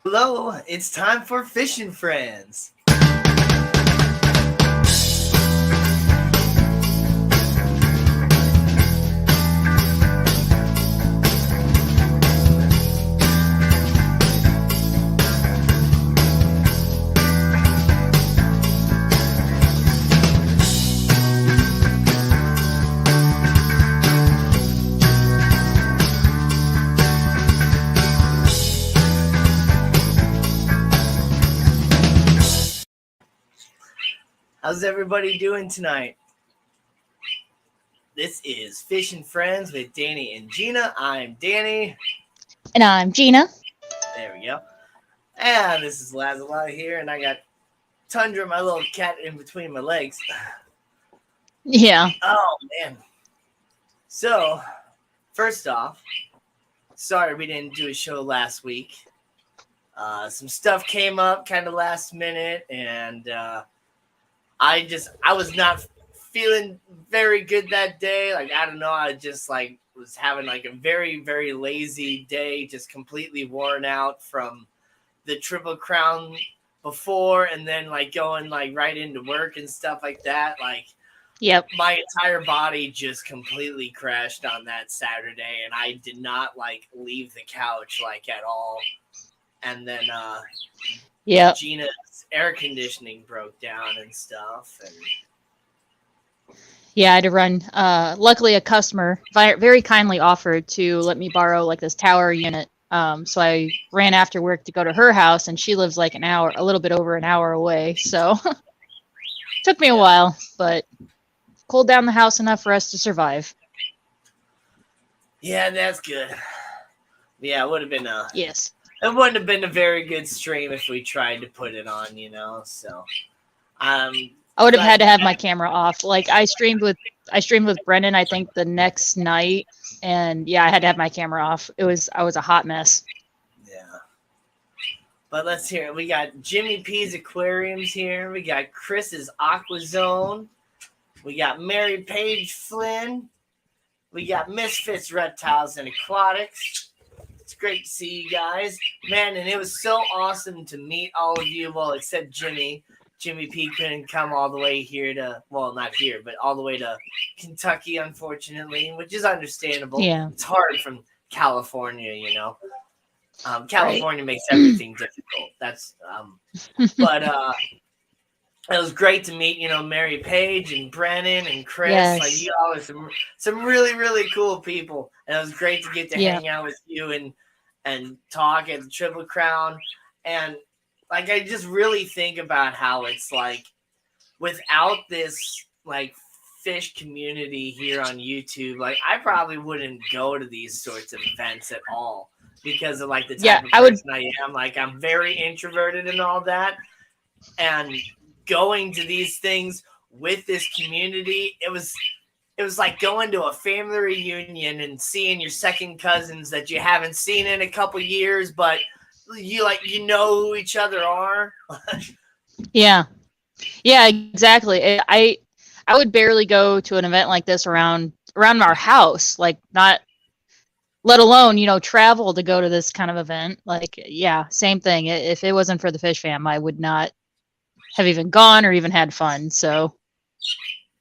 Hello, it's time for Fishing Friends. How's everybody doing tonight? This is Fishing Friends with Danny and Gina. I'm Danny. And I'm Gina. There we go. And this is Lazarus here, and I got Tundra, my little cat, in between my legs. Yeah. Oh, man. So, first off, sorry we didn't do a show last week. Some stuff came up kind of last minute, and I was not feeling very good that day. Like, I don't know. I just was having a very, very lazy day, just completely worn out from the Triple Crown before. And then going right into work and stuff like that. Yep. My entire body just completely crashed on that Saturday. And I did not leave the couch at all. And then, Yep. Gina's air conditioning broke down and stuff. And yeah, I had to run. Luckily, a customer very kindly offered to let me borrow this tower unit. So I ran after work to go to her house, and she lives a little bit over an hour away. So took me a while, but cooled down the house enough for us to survive. Yeah, that's good. Yeah, it would have been yes. It wouldn't have been a very good stream if we tried to put it on, So, I would have had to have my camera off. I streamed with Brendan, I think the next night, and yeah, I had to have my camera off. I was a hot mess. Yeah. But let's hear it. We got Jimmy P's Aquariums here. We got Chris's Aqua Zone. We got Mary Page Flynn. We got Misfits Reptiles and Aquatics. It's great to see you guys. Man, and it was so awesome to meet all of you. Well, except Jimmy. Jimmy P couldn't come all the way here not here, but all the way to Kentucky, unfortunately, which is understandable. Yeah. It's hard from California, California right. Makes everything difficult. That's, but it was great to meet, Mary Page and Brennan and Chris. Yes. You all are some really, really cool people. And it was great to get to hang out with you and talk at the Triple Crown. And I just really think about how it's without this fish community here on YouTube, I probably wouldn't go to these sorts of events at all because of the type of person I am. I'm very introverted and all that. And going to these things with this community, it was like going to a family reunion and seeing your second cousins that you haven't seen in a couple years, but you who each other are. Yeah exactly. I would barely go to an event like this around our house, not let alone travel to go to this kind of event. Same thing. If it wasn't for the Fish Fam, I would not have even gone or even had fun. So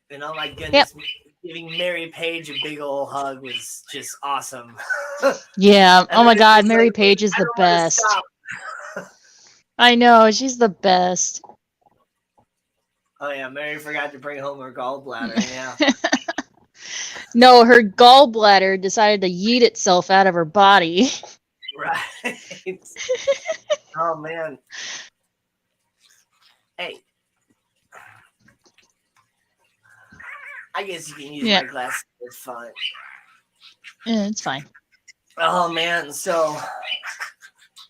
my goodness. Yep. Giving Mary Page a big old hug was just awesome. Yeah. Oh my God, Mary Page is the best. I know, she's the best. Oh yeah, Mary forgot to bring home her gallbladder. Yeah. No, her gallbladder decided to yeet itself out of her body. Right. Oh man. Hey. I guess you can use my glasses. It's fine. Yeah, it's fine. Oh man, so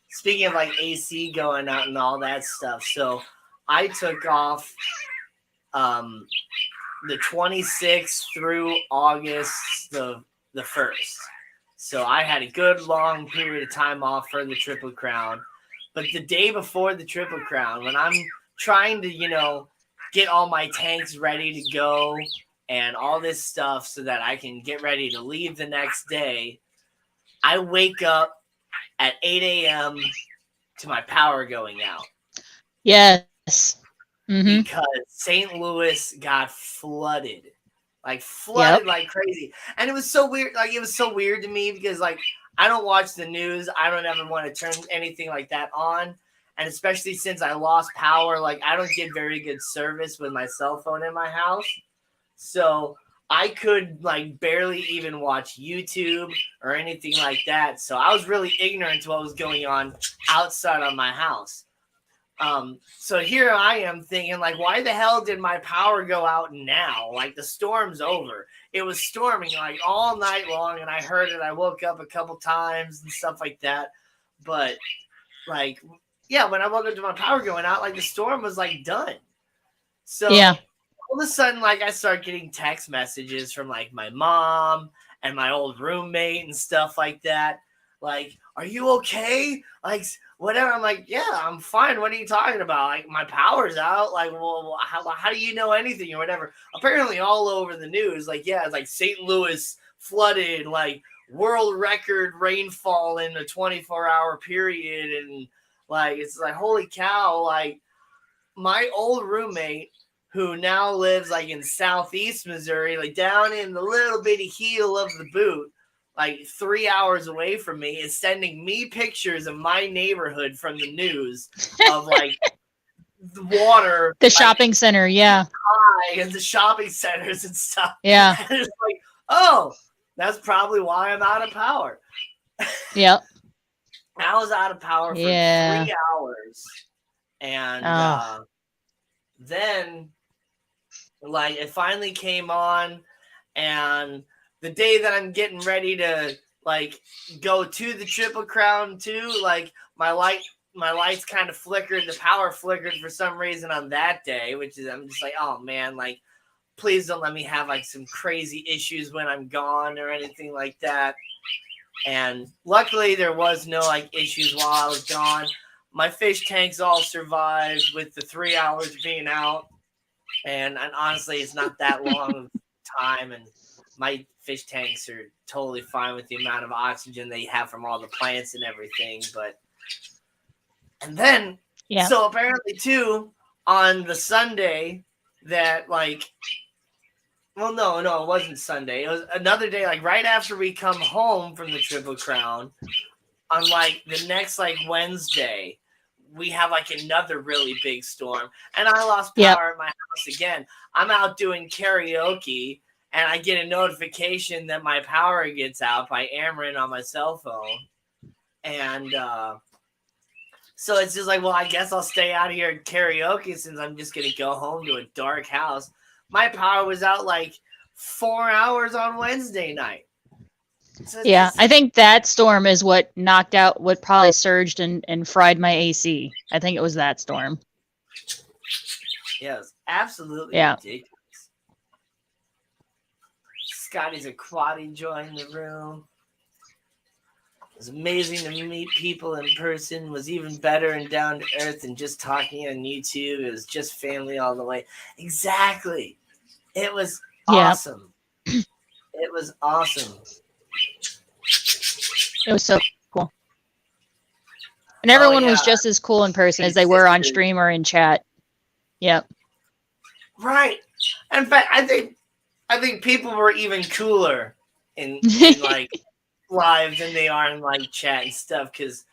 speaking of AC going out and all that stuff, so I took off the 26th through August the 1st. So I had a good long period of time off for the Triple Crown. But the day before the Triple Crown, when I'm trying to, get all my tanks ready to go and all this stuff so that I can get ready to leave the next day, I wake up at 8 a.m. to my power going out. Yes. Because St. Louis got flooded. Like like crazy. And it was so weird. Like it was so weird to me because like I don't watch the news. I don't ever want to turn anything like that on. And especially since I lost power, like I don't get very good service with my cell phone in my house. So I could like barely even watch YouTube or anything like that. So I was really ignorant to what was going on outside of my house. So here I am thinking like, why the hell did my power go out now? Like the storm's over. It was storming like all night long and I heard it. I woke up a couple times and stuff like that. But like, yeah, when I woke up to my power going out, like the storm was like done. So all of a sudden, like I start getting text messages from like my mom and my old roommate and stuff like that. Like, are you okay? Like, whatever. I'm like, yeah, I'm fine. What are you talking about? Like, my power's out. Like, well, how do you know anything or whatever? Apparently, all over the news, like, yeah, it's like St. Louis flooded, like world record rainfall in a 24-hour period, and like, it's like, holy cow! Like, my old roommate, who now lives like in southeast Missouri, like down in the little bitty heel of the boot, like 3 hours away from me, is sending me pictures of my neighborhood from the news of like the water, the shopping center, and the shopping centers and stuff. Yeah. And it's like, oh, that's probably why I'm out of power. Yep. I was out of power for 3 hours, and then like it finally came on, and the day that I'm getting ready to like go to the Triple Crown too, like my lights kind of flickered, the power flickered for some reason on that day, which is I'm just like, oh man, like please don't let me have like some crazy issues when I'm gone or anything like that. And luckily there was no like issues while I was gone. My fish tanks all survived with the 3 hours being out. And honestly, it's not that long of time, and my fish tanks are totally fine with the amount of oxygen they have from all the plants and everything. And then, so apparently too, on the Sunday that like, well, no, it wasn't Sunday. It was another day, like right after we come home from the Triple Crown, on like the next like Wednesday, we have like another really big storm, and I lost power at my house again. I'm out doing karaoke, and I get a notification that my power gets out by Amarin on my cell phone. And so it's just like, well, I guess I'll stay out here at karaoke since I'm just going to go home to a dark house. My power was out like 4 hours on Wednesday night. So I think that storm is what knocked out, what probably surged and fried my AC. I think it was that storm. Yeah, it was absolutely ridiculous. Scotty's Aquati joined the room. It was amazing to meet people in person. It was even better and down to earth than just talking on YouTube. It was just family all the way. Exactly. It was awesome. It was awesome. It was so cool. And everyone was just as cool in person as they were on stream or in chat. Yep. Right. In fact, I think people were even cooler in like live than they are in like chat and stuff, because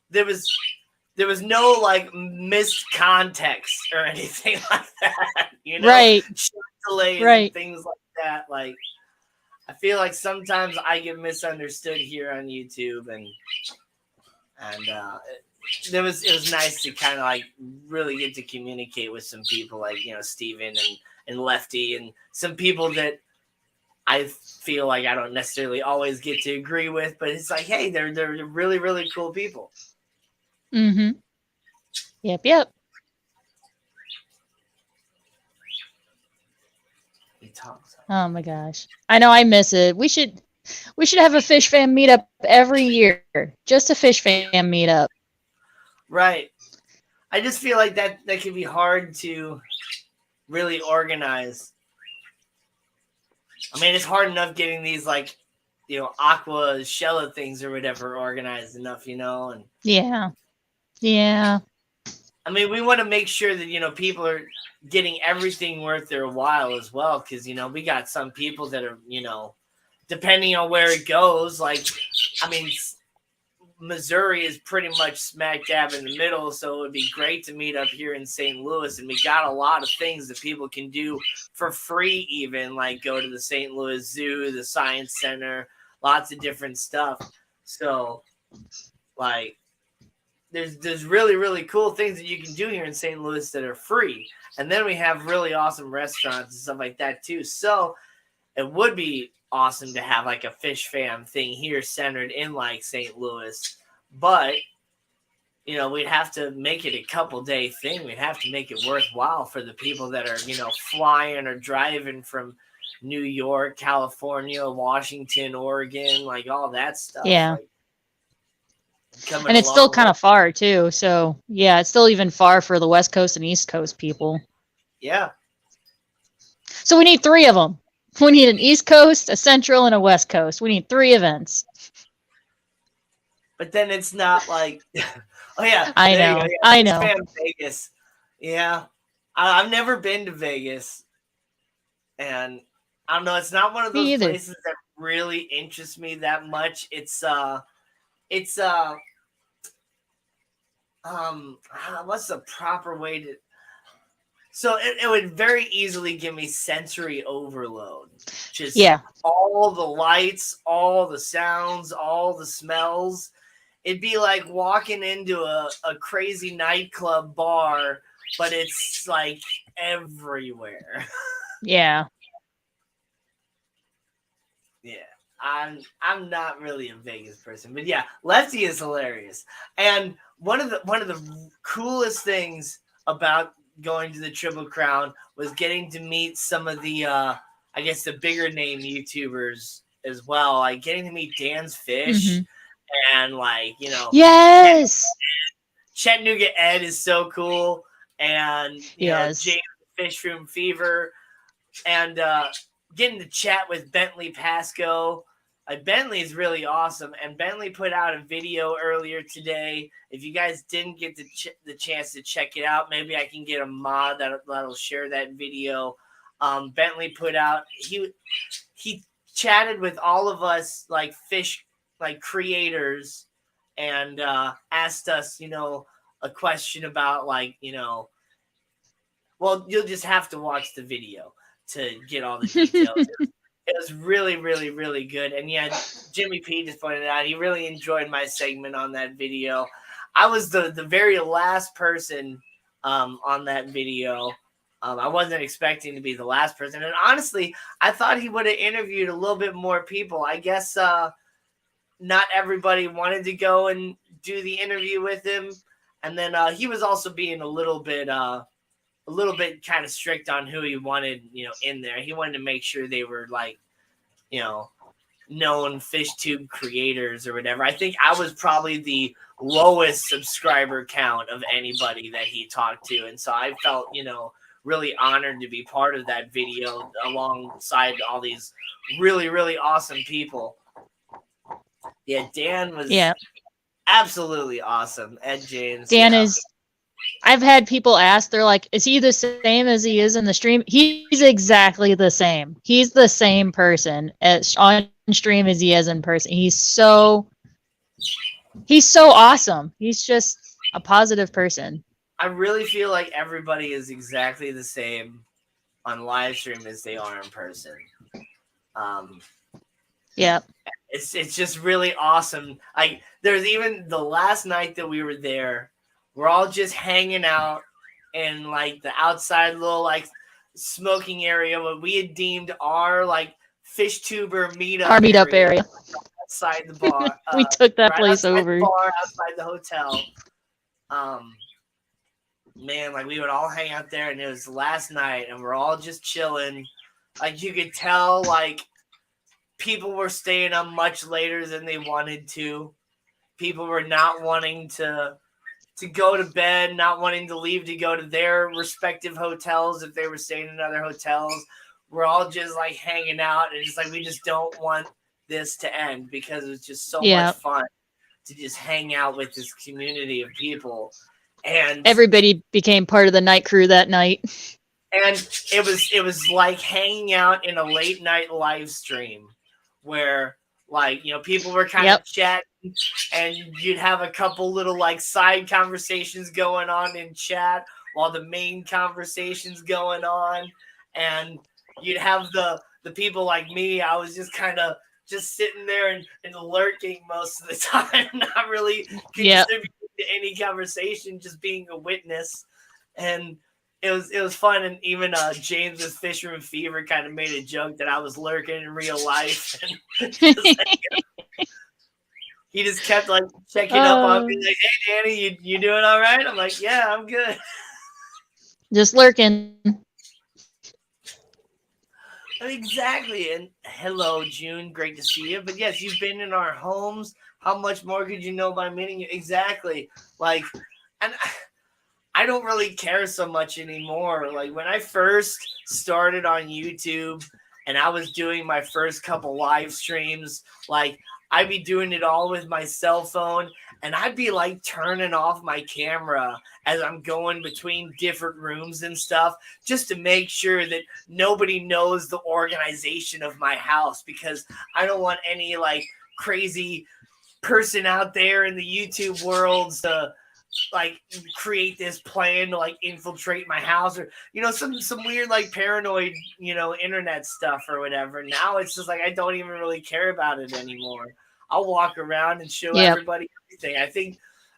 there was no like missed context or anything like that. You know, right? Delays and things like that. Like, I feel like sometimes I get misunderstood here on YouTube, and it was nice to kind of like really get to communicate with some people like, you know, Steven and Lefty, and some people that I feel like I don't necessarily always get to agree with, but it's like, hey, they're really, really cool people. Mm-hmm. Yep. Oh my gosh. I know, I miss it. We should have a Fish Fam meetup every year. Just a Fish Fam meetup. Right. I just feel like that can be hard to really organize. I mean, it's hard enough getting these like, you know, Aqua Shella things or whatever organized enough, you know. And yeah. Yeah. I mean, we want to make sure that, people are getting everything worth their while as well. Because, we got some people that are, depending on where it goes, like, I mean, Missouri is pretty much smack dab in the middle. So it would be great to meet up here in St. Louis. And we got a lot of things that people can do for free, even like go to the St. Louis Zoo, the Science Center, lots of different stuff. So, like, there's really, really cool things that you can do here in St. Louis that are free. And then we have really awesome restaurants and stuff like that too. So it would be awesome to have like a fish fam thing here centered in like St. Louis. But, we'd have to make it a couple day thing. We'd have to make it worthwhile for the people that are, flying or driving from New York, California, Washington, Oregon, like all that stuff. Yeah. Like, and it's still kind of far too. So yeah, it's still even far for the West Coast and East Coast people. Yeah. So we need 3 of them. We need an East Coast, a Central, and a West Coast. We need 3 events. But then it's not like, oh yeah, I know. Yeah. I know. Vegas. Yeah. I've never been to Vegas. And I don't know, it's not one of those places that really interests me that much. It's what's the proper way to, so it would very easily give me sensory overload. Just all the lights, all the sounds, all the smells. It'd be like walking into a crazy nightclub bar, but it's like everywhere. Yeah. Yeah. I'm not really a Vegas person, but yeah, Lefty is hilarious. And one of the coolest things about going to the Triple Crown was getting to meet some of the I guess the bigger name YouTubers as well, like getting to meet Dan's Fish and like, yes, Chattanooga Ed is so cool, and James Fish Room Fever, and getting to chat with Bentley Pasco. Bentley is really awesome, and Bentley put out a video earlier today. If you guys didn't get the chance to check it out, maybe I can get a mod that'll share that video. Bentley put out, he chatted with all of us like fish like creators and asked us, a question about like, well, you'll just have to watch the video to get all the details. It was really, really, really good. And yeah, Jimmy P just pointed out he really enjoyed my segment on that video. I was the very last person on that video. I wasn't expecting to be the last person. And honestly, I thought he would have interviewed a little bit more people. I guess not everybody wanted to go and do the interview with him. And then he was also being a little bit kind of strict on who he wanted, in there. He wanted to make sure they were like, known fish tube creators or whatever. I think I was probably the lowest subscriber count of anybody that he talked to. And so I felt, really honored to be part of that video alongside all these really, really awesome people. Yeah, Dan was absolutely awesome. Ed James. Dan is, I've had people ask, they're like, is he the same as he is in the stream? He's exactly the same. He's the same person on stream as he is in person. He's so awesome. He's just a positive person. I really feel like everybody is exactly the same on live stream as they are in person. It's just really awesome. Like there's even the last night that we were there, we're all just hanging out in like the outside little like smoking area, what we had deemed our like fish tuber meetup area outside the bar. We took that place over. The bar outside the hotel. Man, like we would all hang out there, and it was last night, and we're all just chilling. Like you could tell, like people were staying up much later than they wanted to. People were not wanting to go to bed, not wanting to leave to go to their respective hotels if they were staying in other hotels. We're all just like hanging out, and just like we just don't want this to end because it's just so much fun. to just hang out with this community of people. And everybody became part of the night crew that night. And it was like hanging out in a late night live stream where, like, you know, people were kind of chatting, and you'd have a couple little like side conversations going on in chat while the main conversation's going on. And you'd have the people like me. I was just kind of just sitting there and lurking most of the time, not really contributing to any conversation, just being a witness. And it was fun. And even James with Fisherman Fever kind of made a joke that I was lurking in real life. And he just kept like checking up on me, like, "Hey, Danny, you doing all right?" I'm like, "Yeah, I'm good." Just lurking. Exactly. And hello, June. Great to see you. But yes, you've been in our homes. How much more could you know by meeting you? Exactly. Like, and I don't really care so much anymore. Like, when I first started on YouTube and I was doing my first couple live streams, like, I'd be doing it all with my cell phone, and I'd be like turning off my camera as I'm going between different rooms and stuff, just to make sure that nobody knows the organization of my house, because I don't want any like crazy person out there in the YouTube world to like create this plan to like infiltrate my house, or, you know, some weird like paranoid, you know, internet stuff or whatever. Now it's just like I don't even really care about it anymore. I'll walk around and show everybody everything. I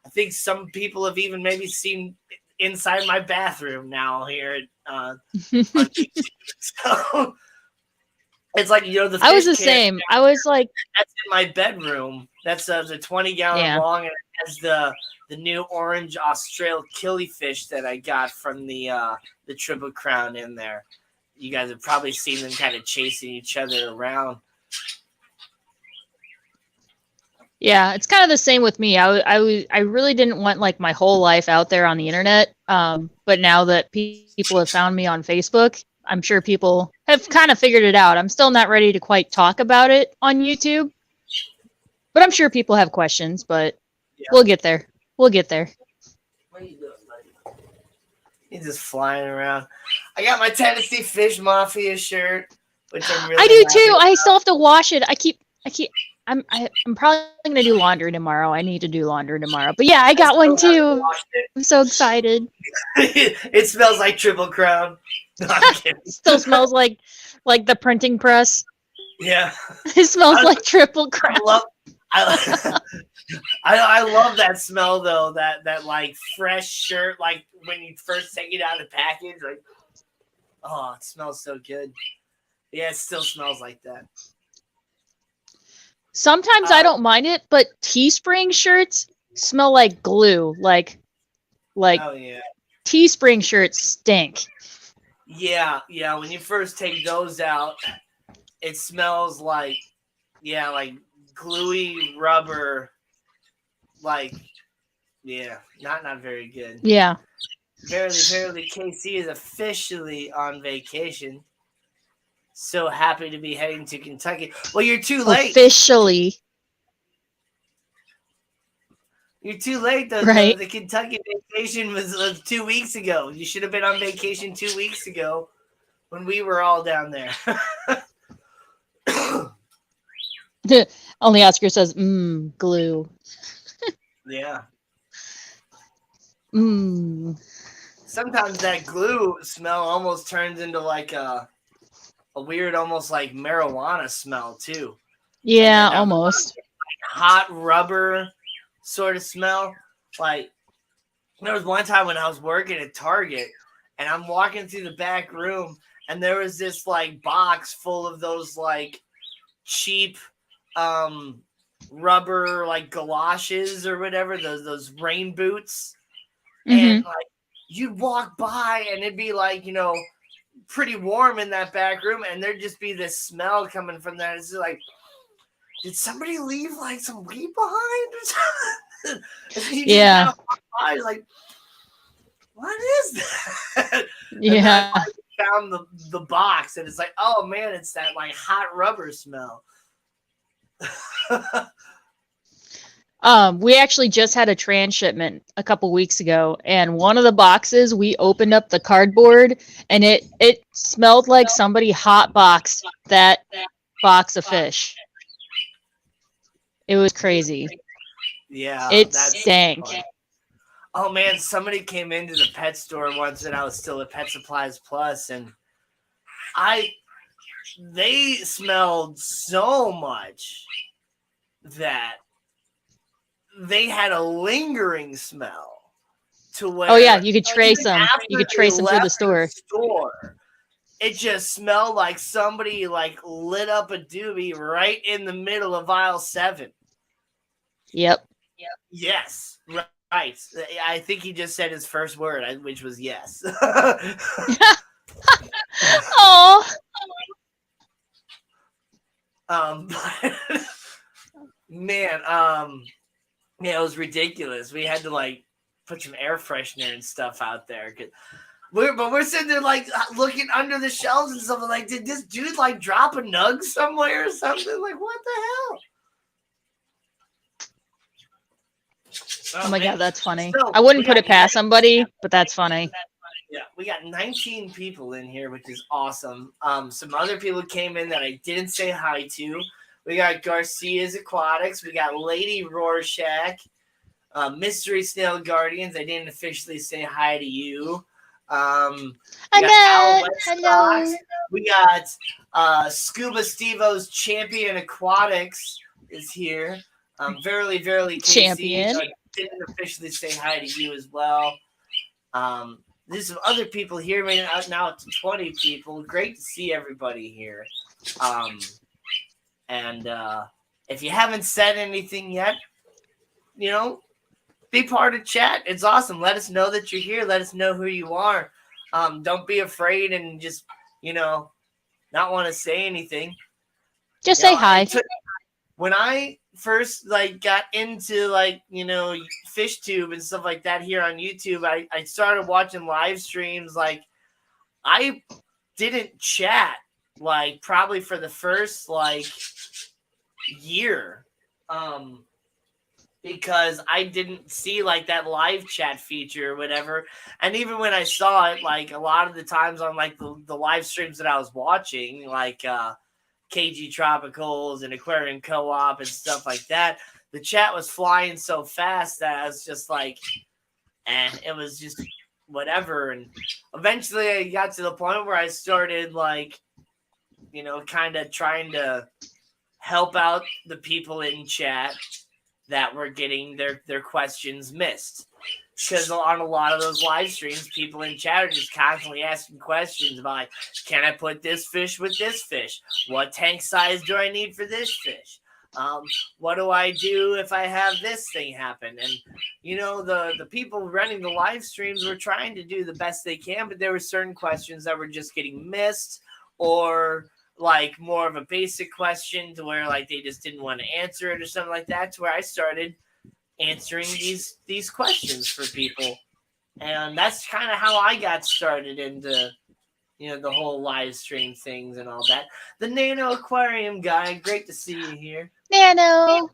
think some people have even maybe seen inside my bathroom now here on YouTube. So it's like, you know, the I was the same. I was like, that's in my bedroom. That's the 20-gallon long, and it has the new orange Australian killifish that I got from the Triple Crown in there. You guys have probably seen them kind of chasing each other around. Yeah, it's kind of the same with me. I really didn't want like my whole life out there on the internet. But now that people have found me on Facebook, I'm sure people have kind of figured it out. I'm still not ready to quite talk about it on YouTube, but I'm sure people have questions, but we'll get there. We'll get there. What are you doing, buddy? He's just flying around. I got my Tennessee Fish Mafia shirt, which I'm really I do too. about. I still have to wash it. I'm probably gonna do laundry tomorrow. I need to do laundry tomorrow. But yeah, I got one too. I'm so excited. It smells like Triple Crown. No, I'm kidding. It still smells like the printing press. Yeah. It smells like Triple Crown. I love that smell though. That like fresh shirt, like when you first take it out of the package, like, oh, it smells so good. Yeah, it still smells like that. Sometimes I don't mind it, but Teespring shirts smell like glue. Like oh yeah, Teespring shirts stink. Yeah. When you first take those out, it smells like like gluey rubber. Like, yeah, not very good. Yeah. Verily, KC is officially on vacation. So happy to be heading to Kentucky. Well, you're too late. Officially. You're too late. The Kentucky vacation was 2 weeks ago. You should have been on vacation 2 weeks ago when we were all down there. Only Oscar says, glue. Yeah. Sometimes that glue smell almost turns into like a weird, almost like marijuana smell too. Yeah, almost. Hot rubber sort of smell. Like, there was one time when I was working at Target and I'm walking through the back room and there was this like box full of those like cheap rubber like galoshes or whatever, those rain boots. And like you'd walk by and it'd be like, you know, pretty warm in that back room, and there'd just be this smell coming from that. It's like, did somebody leave like some weed behind or something? Yeah. Like, what is that? Yeah. And I found the box, and it's like, oh man, it's that like hot rubber smell. We actually just had a transshipment a couple weeks ago, and one of the boxes we opened up the cardboard, and it smelled like somebody hot boxed that box of fish. It was crazy. Yeah, It that's stank. fun. Oh man, somebody came into the pet store once, and I was still at Pet Supplies Plus, and they smelled so much that they had a lingering smell to where. Oh yeah, you could trace even them. after You could they trace them through the left store. it just smelled like somebody like lit up a doobie right in the middle of aisle 7. Yep. Yes, right. I think he just said his first word, which was yes. Oh. Man, yeah, it was ridiculous. We had to like put some air freshener and stuff out there. We're sitting there like looking under the shelves and stuff. Like, did this dude like drop a nug somewhere or something? Like, what the hell? Oh my God, that's funny. So, I wouldn't put it past somebody, but that's funny. Yeah, we got 19 people in here, which is awesome. Some other people came in that I didn't say hi to. We got Garcia's Aquatics. We got Lady Rorschach. Mystery Snail Guardians. I didn't officially say hi to you. We got Hello. We got Scuba Stevo's Champion Aquatics is here. Verily, Casey. Champion. Didn't officially say hi to you as well. There's some other people here. Now it's 20 people. Great to see everybody here. And if you haven't said anything yet, be part of chat. It's awesome. Let us know that you're here. Let us know who you are. Don't be afraid and just, not want to say anything. Just say hi. When I first got into fish tube and stuff like that here on YouTube, I started watching live streams. I didn't chat probably for the first year, because I didn't see that live chat feature or whatever. And even when I saw it, a lot of the times on the live streams that I was watching, KG Tropicals and Aquarium Co-op and stuff like that, the chat was flying so fast that I was just it was just whatever. And eventually I got to the point where I started kind of trying to help out the people in chat that were getting their questions missed. Because on a lot of those live streams, people in chat are just constantly asking questions about, can I put this fish with this fish? What tank size do I need for this fish? What do I do if I have this thing happen? And, the people running the live streams were trying to do the best they can, but there were certain questions that were just getting missed, or more of a basic question to where they just didn't want to answer it or something like that, to where I started answering these questions for people. And that's kind of how I got started into the whole live stream things and all that. The Nano Aquarium guy, great to see you here. Nano.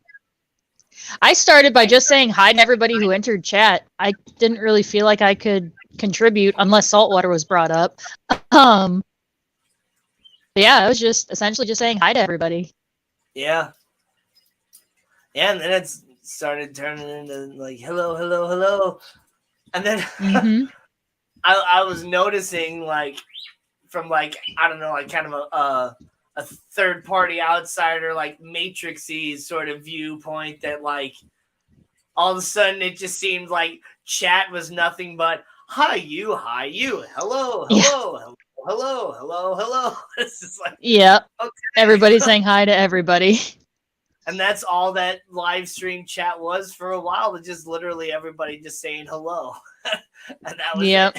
I started by just saying hi to everybody who entered chat. I didn't really feel like I could contribute unless saltwater was brought up. Yeah, I was just essentially just saying hi to everybody. Yeah, and then it's started turning into hello, and then I was noticing from I don't know, kind of a third party outsider matrixy sort of viewpoint that all of a sudden it just seemed like chat was nothing but hi you, hello. It's just yeah, okay. Everybody's saying hi to everybody. And that's all that live stream chat was for a while. It's just literally everybody just saying hello. And that was it.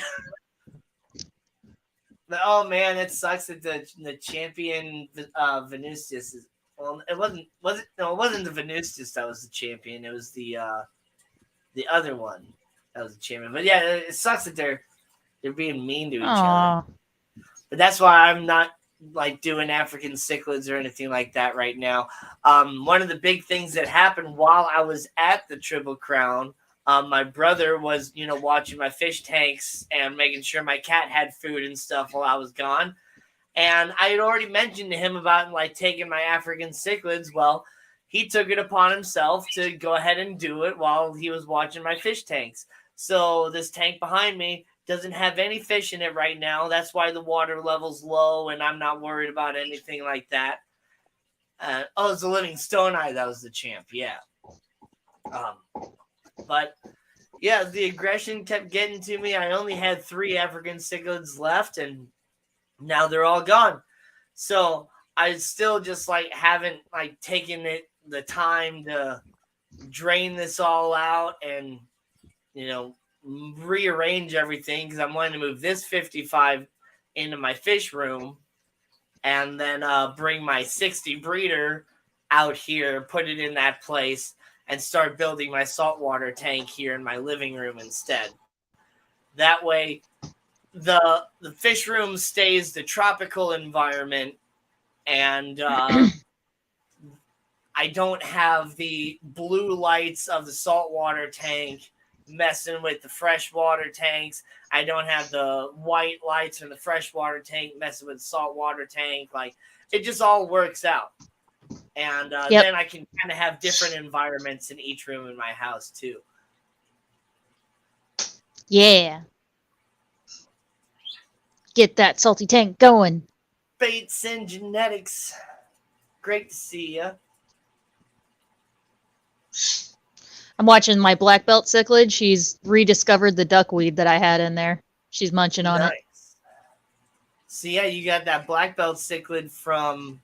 But, oh man, it sucks that the champion Venustus is, well, it wasn't the Venustus that was the champion. It was the other one that was the champion. But yeah, it sucks that they're being mean to each other. But that's why I'm not like doing African cichlids or anything like that right now. One of the big things that happened while I was at the Triple Crown, my brother was, watching my fish tanks and making sure my cat had food and stuff while I was gone. And I had already mentioned to him about like taking my African cichlids. Well, he took it upon himself to go ahead and do it while he was watching my fish tanks. So this tank behind me doesn't have any fish in it right now. That's why the water level's low, and I'm not worried about anything like that. It's a living stone eye. That was the champ. Yeah. But yeah, the aggression kept getting to me. I only had 3 African cichlids left, and now they're all gone. So I still just like haven't like taken the time to drain this all out and rearrange everything, because I'm wanting to move this 55 into my fish room and then bring my 60 breeder out here, put it in that place, and start building my saltwater tank here in my living room instead. That way the fish room stays the tropical environment, and I don't have the blue lights of the saltwater tank messing with the freshwater tanks. I don't have the white lights from the freshwater tank messing with the saltwater tank. Like, it just all works out. And then I can kind of have different environments in each room in my house too. Yeah. Get that salty tank going. Baits and genetics. Great to see you. I'm watching my black belt cichlid. She's rediscovered the duckweed that I had in there. She's munching on it. So yeah, you got that black belt cichlid from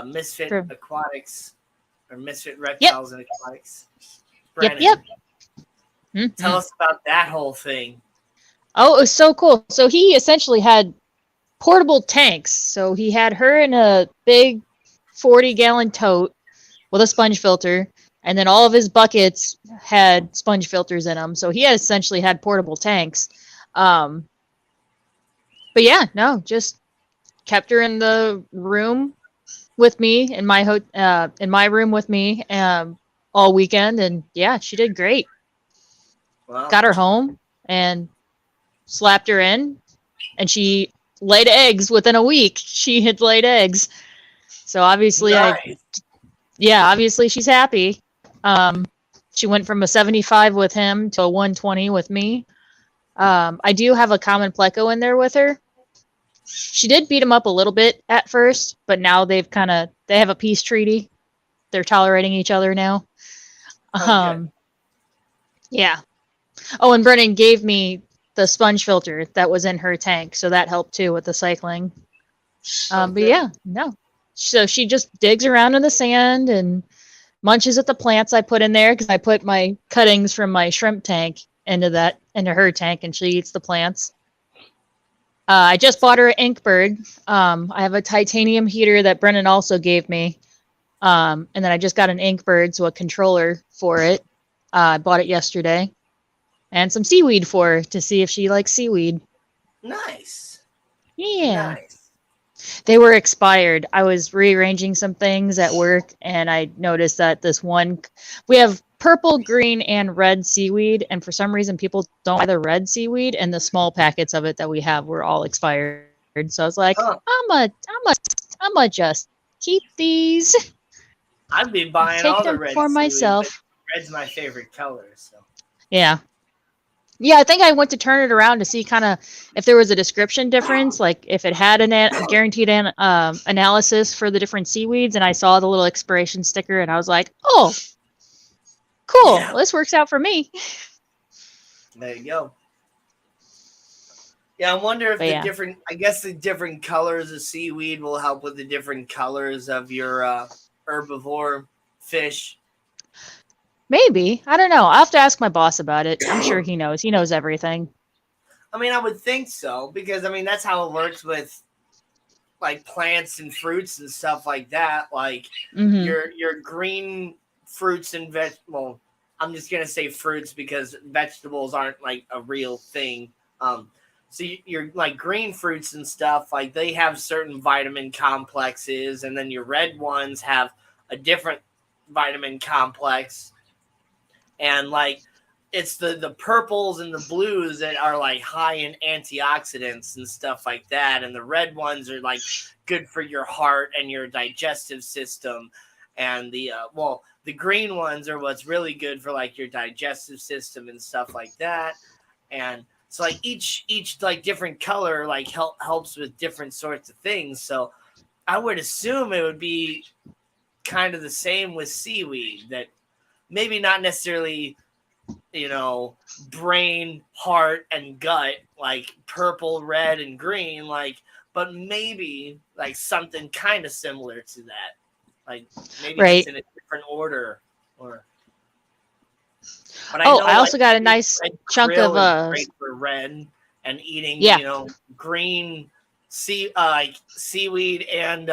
Misfit Aquatics, or Misfit Reptiles and Aquatics. Brandon, Yep. Mm-hmm. Tell us about that whole thing. Oh, it was so cool. So he essentially had portable tanks. So he had her in a big 40-gallon tote with a sponge filter, and then all of his buckets had sponge filters in them. So he essentially had portable tanks. But yeah, no, just kept her in the room with me, in my room with me all weekend, and yeah, she did great. Wow. Got her home and slapped her in, and she laid eggs within a week. She had laid eggs. So obviously obviously she's happy. She went from a 75 with him to a 120 with me. I do have a common pleco in there with her. She did beat him up a little bit at first, but now they have a peace treaty. They're tolerating each other now. Yeah. Oh, and Brennan gave me the sponge filter that was in her tank, so that helped too with the cycling. But yeah, no. So she just digs around in the sand and munches at the plants I put in there, because I put my cuttings from my shrimp tank into her tank, and she eats the plants. I just bought her an Inkbird. I have a titanium heater that Brennan also gave me. And then I just got an Inkbird, so a controller for it. I bought it yesterday. And some seaweed for her to see if she likes seaweed. Nice. Yeah. Nice. They were expired. I was rearranging some things at work, and I noticed that we have purple, green, and red seaweed, and for some reason people don't buy the red seaweed, and the small packets of it that we have were all expired. So I was like, I'm just keep these. I'd be buying all the red for seaweed, myself. Red's my favorite color, so. Yeah. Yeah, I think I went to turn it around to see kind of if there was a description difference, like if it had a guaranteed analysis for the different seaweeds, and I saw the little expiration sticker, and I was like, oh, cool. Yeah. Well, this works out for me. There you go. Yeah, I wonder if the different colors of seaweed will help with the different colors of your herbivore fish. Maybe. I don't know. I'll have to ask my boss about it. I'm sure he knows. He knows everything. I mean, I would think so, because, I mean, that's how it works with, like, plants and fruits and stuff like that. Like, your green fruits and vegetables. I'm just going to say fruits because vegetables aren't, like, a real thing. So your like green fruits and stuff, like they have certain vitamin complexes, and then your red ones have a different vitamin complex. And like it's the purples and the blues that are like high in antioxidants and stuff like that, and the red ones are like good for your heart and your digestive system, and the green ones are what's really good for like your digestive system and stuff like that. And so like each like different color like helps with different sorts of things. So I would assume it would be kind of the same with seaweed, that maybe not necessarily, brain, heart, and gut, like purple, red, and green, like, but maybe like something kind of similar to that, like maybe Right. just in a different order, or. But I like, also got a nice chunk of great for red, and eating, green like seaweed and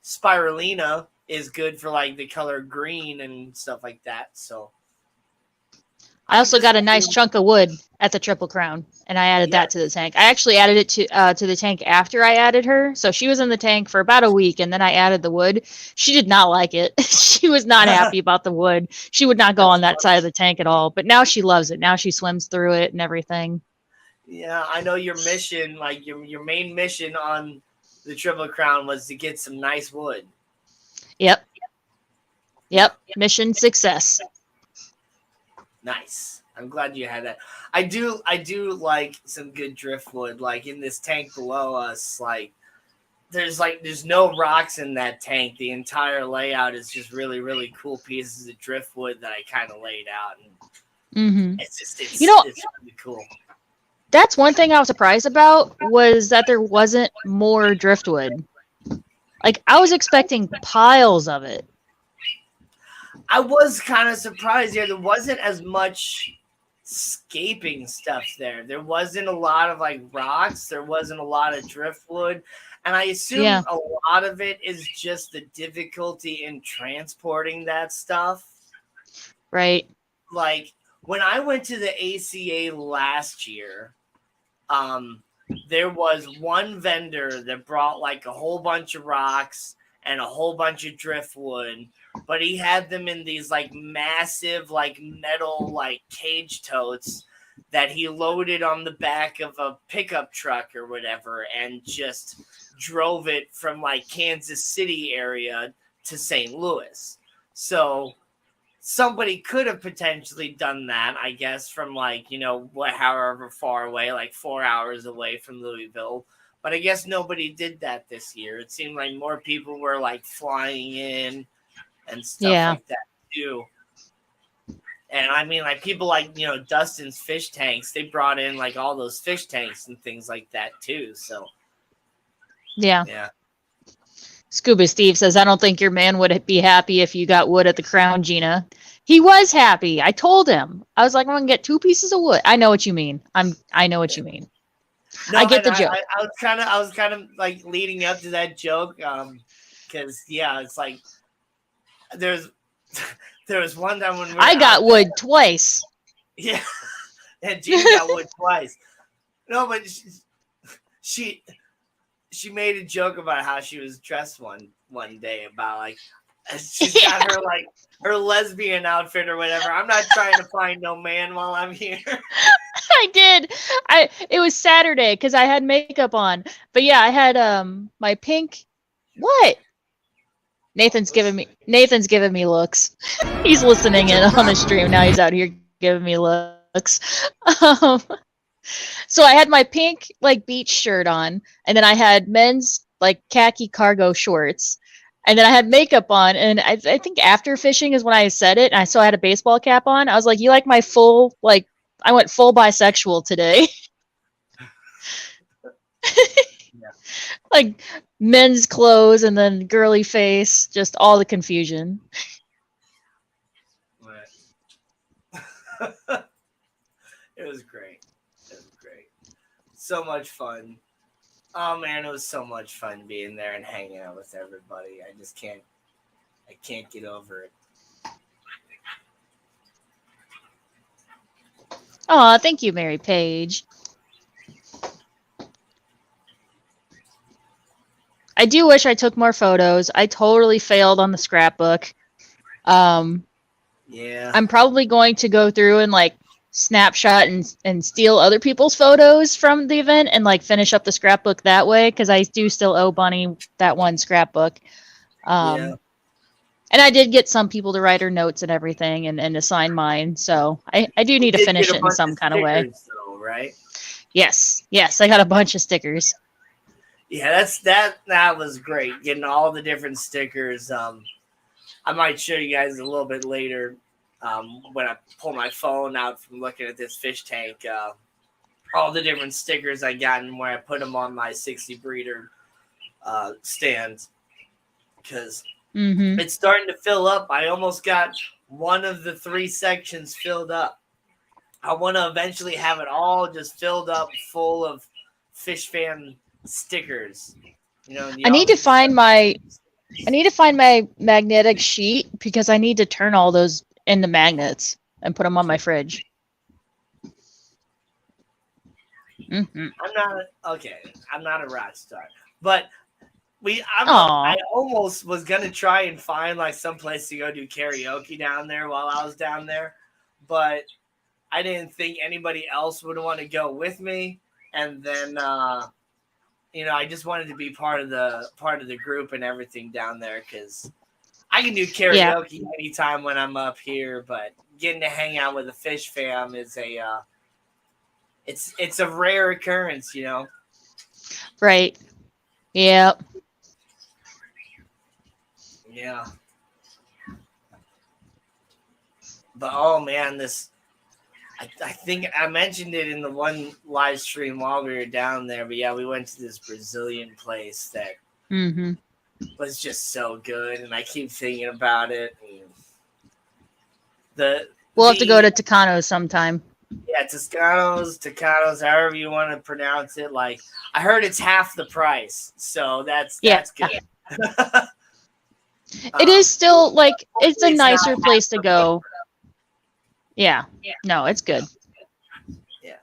spirulina is good for like the color green and stuff like that. So I also got a nice chunk of wood at the Triple Crown, and I added that to the tank. I actually added it to the tank after I added her. So she was in the tank for about a week, and then I added the wood. She did not like it. She was not happy about the wood. She would not go on that side of the tank at all. But now she loves it. Now she swims through it and everything. Yeah, I know your mission, like your main mission on the Triple Crown was to get some nice wood. Yep. Mission success. Nice. I'm glad you had that. I do like some good driftwood. Like in this tank below us, like there's no rocks in that tank. The entire layout is just really, really cool pieces of driftwood that I kind of laid out, and it's really cool. That's one thing I was surprised about, was that there wasn't more driftwood. Like I was expecting piles of it. I was kind of surprised. Yeah, there wasn't as much scaping stuff there. There wasn't a lot of like rocks. There wasn't a lot of driftwood. And I assume a lot of it is just the difficulty in transporting that stuff. Right. Like when I went to the ACA last year, there was one vendor that brought like a whole bunch of rocks and a whole bunch of driftwood, but he had them in these like massive like metal like cage totes that he loaded on the back of a pickup truck or whatever, and just drove it from like Kansas City area to St. Louis. So somebody could have potentially done that, I guess, from like, however far away, like 4 hours away from Louisville. But I guess nobody did that this year. It seemed like more people were like flying in and stuff like that too. And I mean, like people like, Dustin's fish tanks, they brought in like all those fish tanks and things like that too. So yeah. Scuba Steve says, I don't think your man would be happy if you got wood at the Crown, Gina. He was happy. I told him. I was like, I'm going to get 2 pieces of wood. I know what you mean. I know what you mean. No, I get the joke. I was kind of like leading up to that joke. Because it's like there was one time when I got wood twice. Yeah. And Gina got wood twice. No, but she made a joke about how she was dressed one day, about like she's got her lesbian outfit or whatever. I'm not trying to find no man while I'm here. I did. It was Saturday because I had makeup on. But yeah, I had my pink. What? Nathan's giving me looks. He's listening in on the stream now. He's out here giving me looks. So I had my pink like beach shirt on, and then I had men's like khaki cargo shorts, and then I had makeup on. And I think after fishing is when I said it, and I had a baseball cap on. I was like, "You like my full like?" I went full bisexual today. Like men's clothes and then girly face, just all the confusion. It was great. So much fun. Oh man, it was so much fun being there and hanging out with everybody. I can't get over it. Oh, thank you, Mary Page. I do wish I took more photos. I totally failed on the scrapbook. Yeah. I'm probably going to go through and like snapshot and steal other people's photos from the event and like finish up the scrapbook that way, because I do still owe Bunny that one scrapbook. Yeah. And I did get some people to write her notes and everything and to sign mine. So I do need to did finish get a it in bunch some of kind of way. stickers, though, right? Yes. Yes. I got a bunch of stickers. Yeah, that was great. Getting all the different stickers. I might show you guys a little bit later when I pull my phone out from looking at this fish tank. All the different stickers I got and where I put them on my 60 breeder stand, because it's starting to fill up. I almost got one of the 3 sections filled up. I want to eventually have it all just filled up full of fish fan stickers. You know, I need to find my magnetic sheet, because I need to turn all those into magnets and put them on my fridge. I'm not a rock star, but I almost was gonna try and find like some place to go do karaoke down there while I was down there, but I didn't think anybody else would want to go with me, and then I just wanted to be part of the group and everything down there, because I can do karaoke anytime when I'm up here, but getting to hang out with the fish fam is it's a rare occurrence, you know. Right. Yep. Yeah. But oh man, I think I mentioned it in the one live stream while we were down there, but yeah, we went to this Brazilian place that was just so good, and I keep thinking about it. We'll have to go to Tucano sometime. Yeah, Tucanos, however you want to pronounce it. Like, I heard it's half the price, so that's good. It is still like it's a nicer place to go. Yeah. No, it's good. Yeah.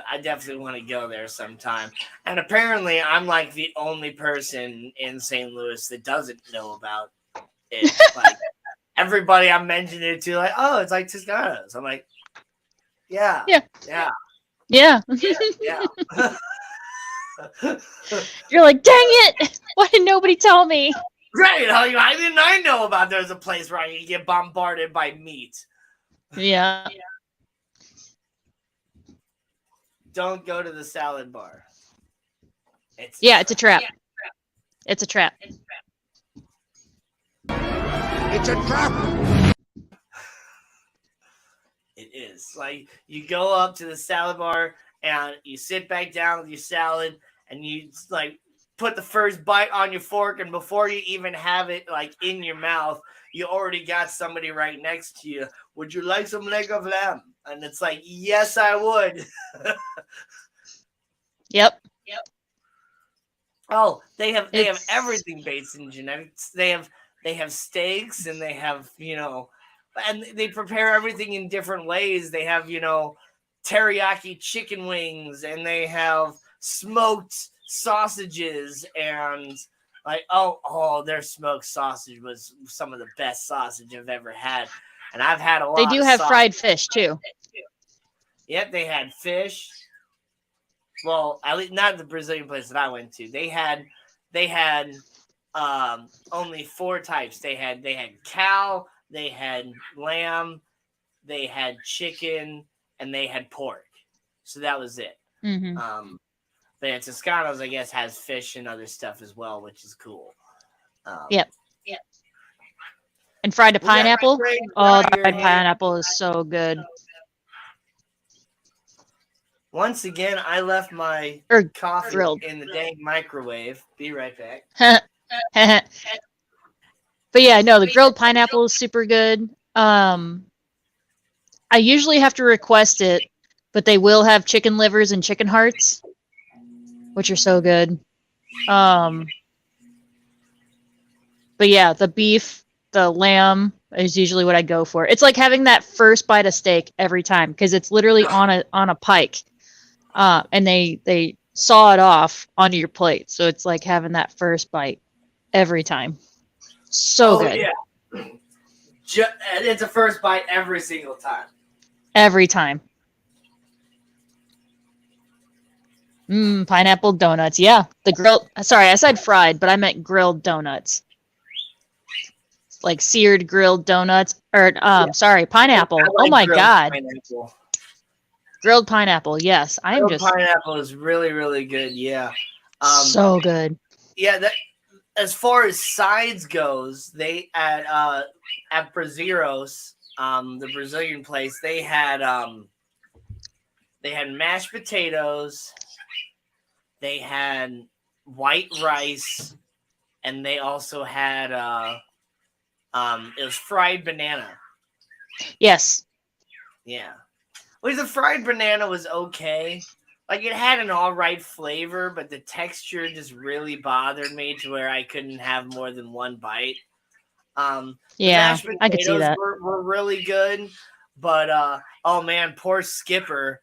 I definitely want to go there sometime. And apparently, I'm like the only person in St. Louis that doesn't know about it. Like, everybody I'm mentioning it to, like, oh, it's like Toscano's. I'm like, yeah. You're like, dang it! Why did nobody tell me? Right. How didn't I know about there's a place where I can get bombarded by meat? Yeah. Don't go to the salad bar. It's a trap. It's a trap. It's a trap. It is. Like, you go up to the salad bar and you sit back down with your salad and you like put the first bite on your fork, and before you even have it like in your mouth, you already got somebody right next to you. Would you like some leg of lamb? And it's like, yes, I would. Yep. Oh, they have everything based in genetics. They have steaks, and they have, and they prepare everything in different ways. They have, teriyaki chicken wings, and they have smoked sausages, and like, their smoked sausage was some of the best sausage I've ever had. And I've had a lot. They do have fried fish too. Yep, they had fish. Well, at least not the Brazilian place that I went to. They had only 4 types. They had cow, they had lamb, they had chicken, and they had pork. So that was it. But yeah, Toscano's, I guess, has fish and other stuff as well, which is cool. Yep. And fried pineapple. Oh, the fried pineapple is so good. Once again, I left my coffee in the dang microwave. Be right back. But yeah, no, the grilled pineapple is super good. I usually have to request it, but they will have chicken livers and chicken hearts, which are so good. But yeah, the beef, the lamb is usually what I go for. It's like having that first bite of steak every time, because it's literally on a pike. And they saw it off onto your plate. So it's like having that first bite every time. So good. Yeah. It's a first bite every single time. Every time. Pineapple donuts. Yeah. The grilled, sorry, I said fried, but I meant grilled donuts. Like seared grilled donuts. Or, sorry, pineapple. I like Oh my grilled God. pineapple. Grilled pineapple. Yes. Grilled pineapple is really, really good. Yeah. So good. Yeah. As far as sides goes, they at Brazeiros, the Brazilian place, they had mashed potatoes, they had white rice, and they also had it was fried banana. Yes. Yeah. Well, the fried banana was okay. Like, it had an all right flavor, but the texture just really bothered me to where I couldn't have more than one bite. The mashed I could see potatoes that. were really good, but oh man, poor Skipper.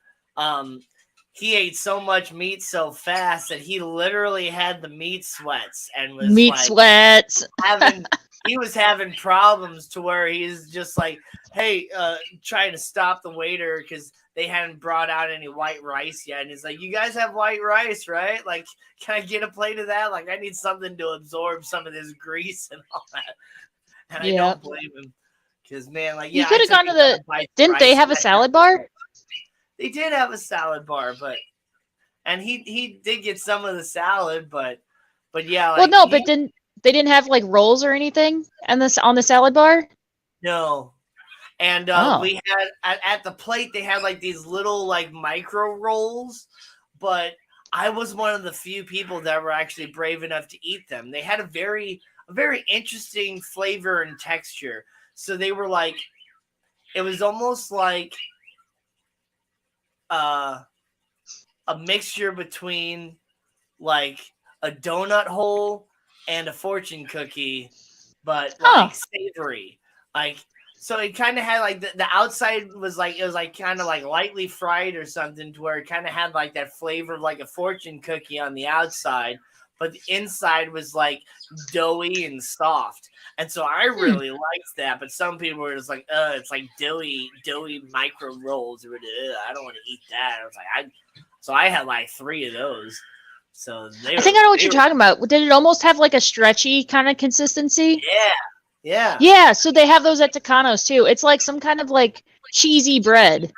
He ate so much meat so fast that he literally had the meat sweats and was Meat sweats. he was having problems to where he's just like, hey, trying to stop the waiter because they hadn't brought out any white rice yet. And he's like, you guys have white rice, right? Like, can I get a plate of that? Like, I need something to absorb some of this grease and all that. And I don't blame him. Because, man, like, yeah. You could have gone to the, didn't they have a salad bar? They did have a salad bar, and he did get some of the salad, but yeah. Like, well, no, but they didn't have like rolls or anything on the salad bar? No. And we had at the plate they had like these little like micro rolls, but I was one of the few people that were actually brave enough to eat them. They had a very interesting flavor and texture. So they were like, it was almost like a mixture between like a donut hole and a fortune cookie, but like savory. Like, so it kind of had like the outside was like, it was like kind of like lightly fried or something, to where it kind of had like that flavor of like a fortune cookie on the outside, but the inside was like doughy and soft. And so I really liked that, but some people were just like, it's like doughy micro rolls. I don't want to eat that. I was like, so I had like 3 of those. So I think I know what you're talking about. Did it almost have like a stretchy kind of consistency? Yeah. Yeah, so they have those at Tucanos too. It's like some kind of like cheesy bread.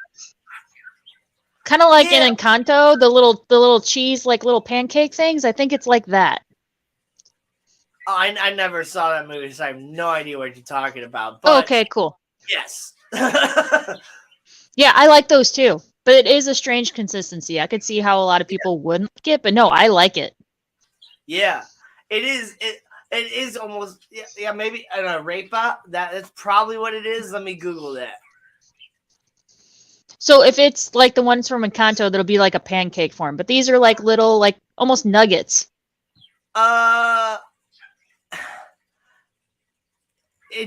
Kind of like in Encanto, the little cheese, like little pancake things. I think it's like that. Oh, I never saw that movie, so I have no idea what you're talking about. But okay, cool. Yes. Yeah, I like those too. But it is a strange consistency. I could see how a lot of people wouldn't like it, but no, I like it. Yeah, it is. It is almost, yeah, maybe an arepa. That's probably what it is. Let me Google that. So if it's like the ones from Encanto, that'll be like a pancake form. But these are like little, like almost nuggets. It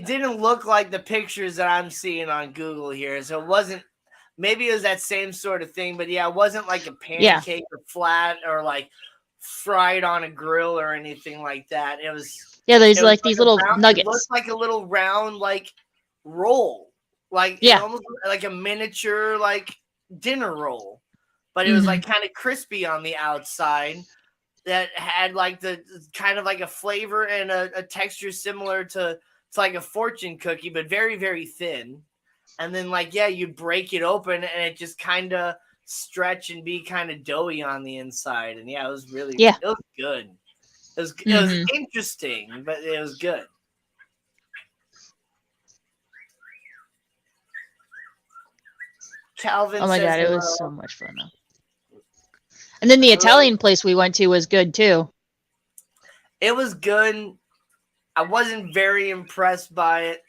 didn't look like the pictures that I'm seeing on Google here. So it wasn't, maybe it was that same sort of thing. But yeah, it wasn't like a pancake or flat or like fried on a grill or anything like that. It was there's like these little nuggets. It looked like a little round like roll, like almost like a miniature like dinner roll, but it was like kind of crispy on the outside. That had like the kind of like a flavor and a texture similar to it's like a fortune cookie, but very, very thin. And then like you break it open and it just kind of stretch and be kind of doughy on the inside. And it was really it was good. It was interesting, but it was good. Calvin oh my God, it was so much fun though. And then the Italian place we went to was good too. It was good. I wasn't very impressed by it,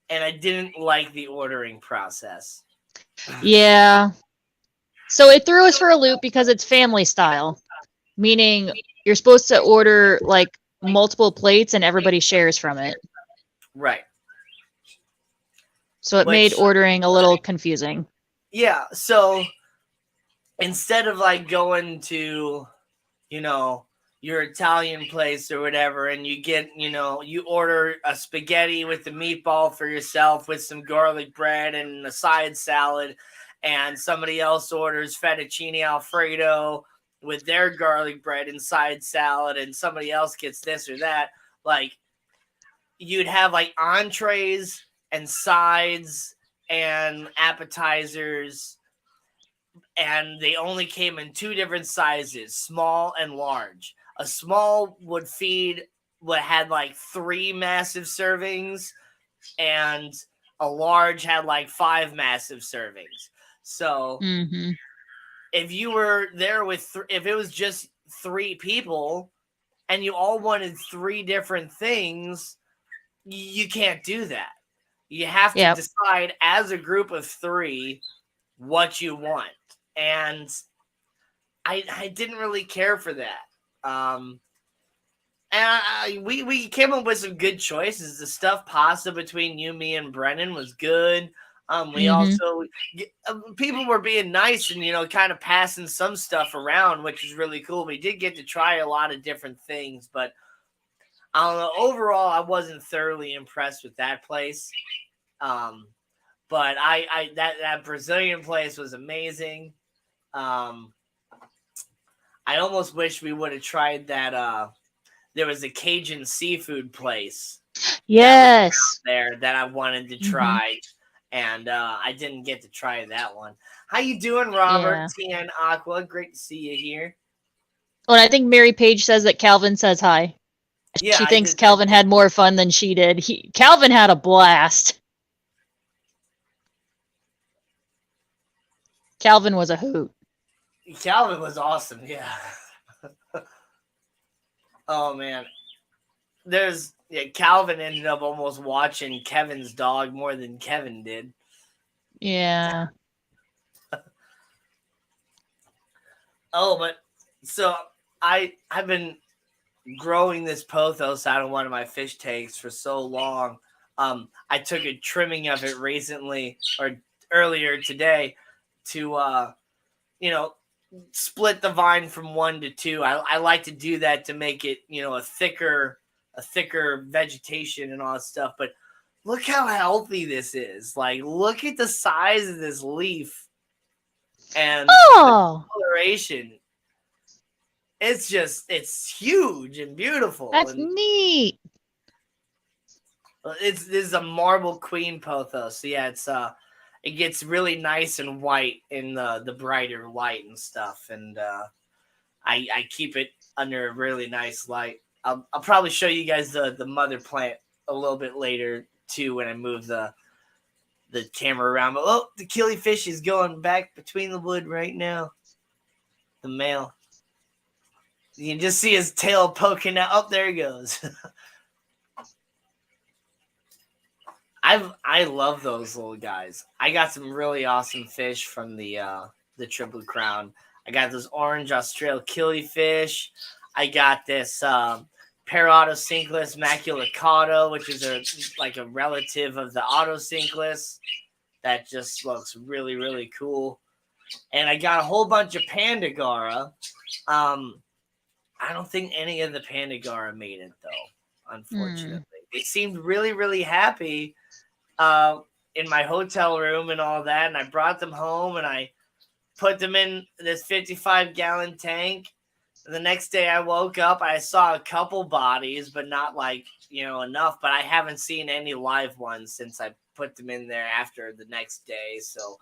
and I didn't like the ordering process. Yeah. So it threw us for a loop because it's family style, meaning you're supposed to order like multiple plates and everybody shares from it. Right. So it made ordering a little confusing. Yeah. So instead of like going to, you know, your Italian place or whatever, and you get, you know, you order a spaghetti with the meatball for yourself with some garlic bread and a side salad, and somebody else orders fettuccine Alfredo with their garlic bread and side salad, and somebody else gets this or that. Like, you'd have like entrees and sides and appetizers, and they only came in two different sizes, small and large. A small would feed what had like 3 massive servings, and a large had like 5 massive servings. So if you were there with if it was just 3 people and you all wanted 3 different things, you can't do that. You have to decide as a group of 3 what you want. And I didn't really care for that. And we came up with some good choices. The stuffed pasta between you, me, and Brennan was good. We also, people were being nice and, you know, kind of passing some stuff around, which is really cool. We did get to try a lot of different things, but I don't know. Overall, I wasn't thoroughly impressed with that place. But that Brazilian place was amazing. I almost wish we would have tried that. There was a Cajun seafood place. Yes. There that I wanted to try, and I didn't get to try that one. How you doing, Robert? TN Aqua, great to see you here. Well, I think Mary Page says that Calvin says hi. Yeah, she thinks Calvin had more fun than she did. Calvin had a blast. Calvin was a hoot. Calvin was awesome, yeah. Oh man, Calvin ended up almost watching Kevin's dog more than Kevin did. Yeah. Oh, but so I've been growing this Pothos out of one of my fish tanks for so long. I took a trimming of it recently or earlier today to you know, split the vine from 1 to 2. I like to do that to make it, you know, a thicker vegetation and all that stuff. But look how healthy this is. Like, look at the size of this leaf and the coloration. It's huge and beautiful. That's neat. This is a marble queen Pothos. So yeah, it gets really nice and white in the brighter light and stuff, and I keep it under a really nice light. I'll probably show you guys the mother plant a little bit later too when I move the camera around. But the killifish is going back between the wood right now. The male. You can just see his tail poking out. Oh, there he goes. I love those little guys. I got some really awesome fish from the Triple Crown. I got this orange Australian killifish. I got this Paraotocinclus maculicauda, which is a relative of the Otocinclus. That just looks really, really cool. And I got a whole bunch of Pandagara. I don't think any of the Pandagara made it, though, unfortunately. They seemed really, really happy in my hotel room and all that. And I brought them home and I put them in this 55-gallon tank. And the next day I woke up, I saw a couple bodies, but not enough. But I haven't seen any live ones since I put them in there after the next day. So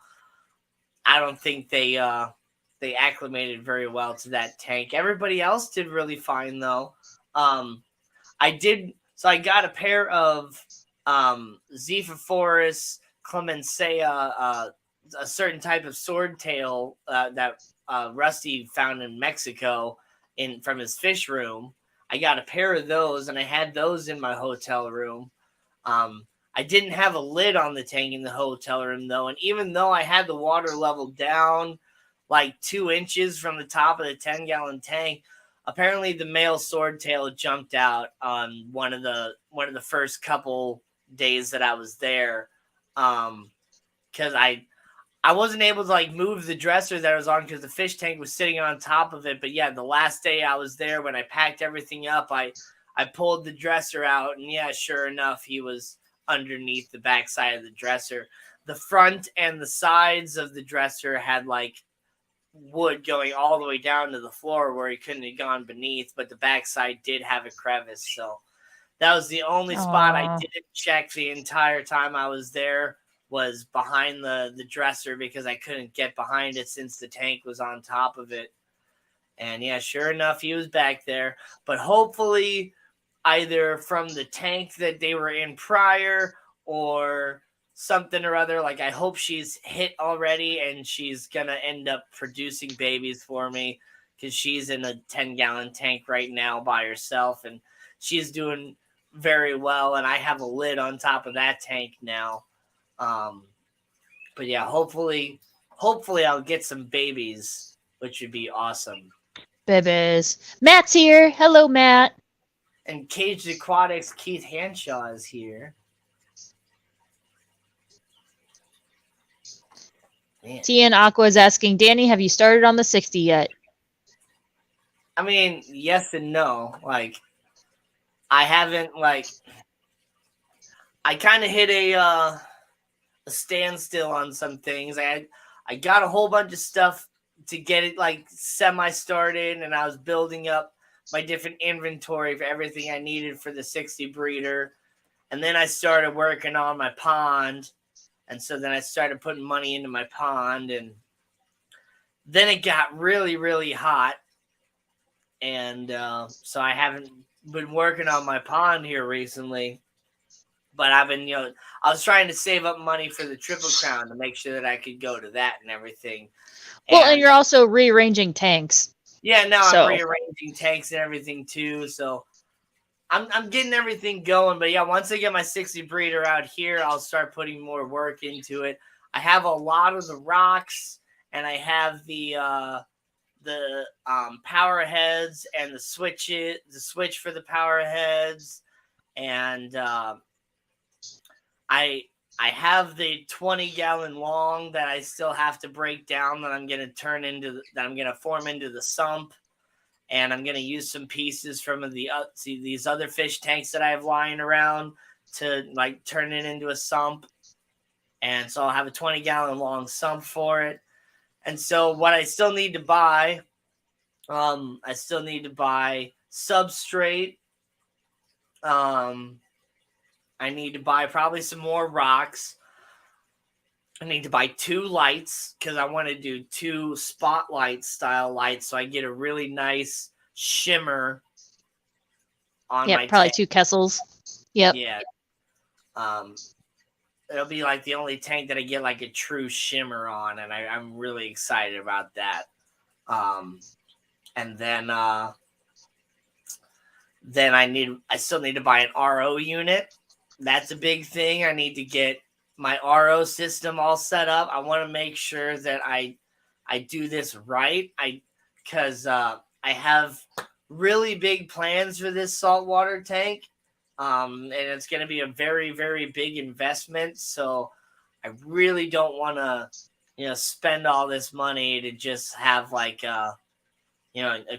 I don't think they acclimated very well to that tank. Everybody else did really fine though. I got a pair of Zephyphorus clemencea, a certain type of swordtail that Rusty found in Mexico from his fish room. I got a pair of those, and I had those in my hotel room. I didn't have a lid on the tank in the hotel room, though, and even though I had the water level down like 2 inches from the top of the 10-gallon tank, apparently the male swordtail jumped out on one of the first couple days that I was there, because I wasn't able to like move the dresser that I was on because the fish tank was sitting on top of it. But yeah, the last day I was there, when I packed everything up, I pulled the dresser out, and yeah, sure enough, he was underneath the backside of the dresser. The front and the sides of the dresser had like wood going all the way down to the floor where he couldn't have gone beneath, but the backside did have a crevice. So that was the only spot I didn't check the entire time I was there, was behind the dresser, because I couldn't get behind it since the tank was on top of it. And yeah, sure enough, he was back there. But hopefully either from the tank that they were in prior or something or other, like I hope she's hit already and she's going to end up producing babies for me, because she's in a 10-gallon tank right now by herself and she's doing very well. And I have a lid on top of that tank now. But yeah, hopefully I'll get some babies, which would be awesome. Babies. Matt's here. Hello, Matt. And Caged Aquatics Keith Hanshaw is here. Man. TN Aqua is asking, Danny, have you started on the 60 yet? I mean, yes and no. Like, I haven't, like, I kind of hit a standstill on some things. I got a whole bunch of stuff to get it, like, semi-started, and I was building up my different inventory for everything I needed for the 60 breeder. And then I started working on my pond. And so then I started putting money into my pond, and then it got really, really hot. And so I haven't been working on my pond here recently, but I've been, I was trying to save up money for the Triple Crown to make sure that I could go to that and everything. Well, and you're also rearranging tanks. Yeah, now I'm rearranging tanks and everything too. So I'm getting everything going. But yeah, once I get my 60 breeder out here, I'll start putting more work into it. I have a lot of the rocks, and I have the power heads and the switch for the power heads, and I have the 20-gallon long that I still have to break down, that I'm going to form into the sump. And I'm going to use some pieces from these other fish tanks that I have lying around to like turn it into a sump. And so I'll have a 20-gallon long sump for it. And so what I still need to buy, substrate. I need to buy probably some more rocks. I need to buy 2 lights, because I want to do 2 spotlight style lights, so I get a really nice shimmer on my probably tank. 2 Kessels. Yep. Yeah. It'll be like the only tank that I get like a true shimmer on, and I'm really excited about that. And then I still need to buy an RO unit. That's a big thing. I need to get my RO system all set up. I want to make sure that I do this right. Because I have really big plans for this saltwater tank. And it's going to be a very, very big investment. So I really don't want to, spend all this money to just have like a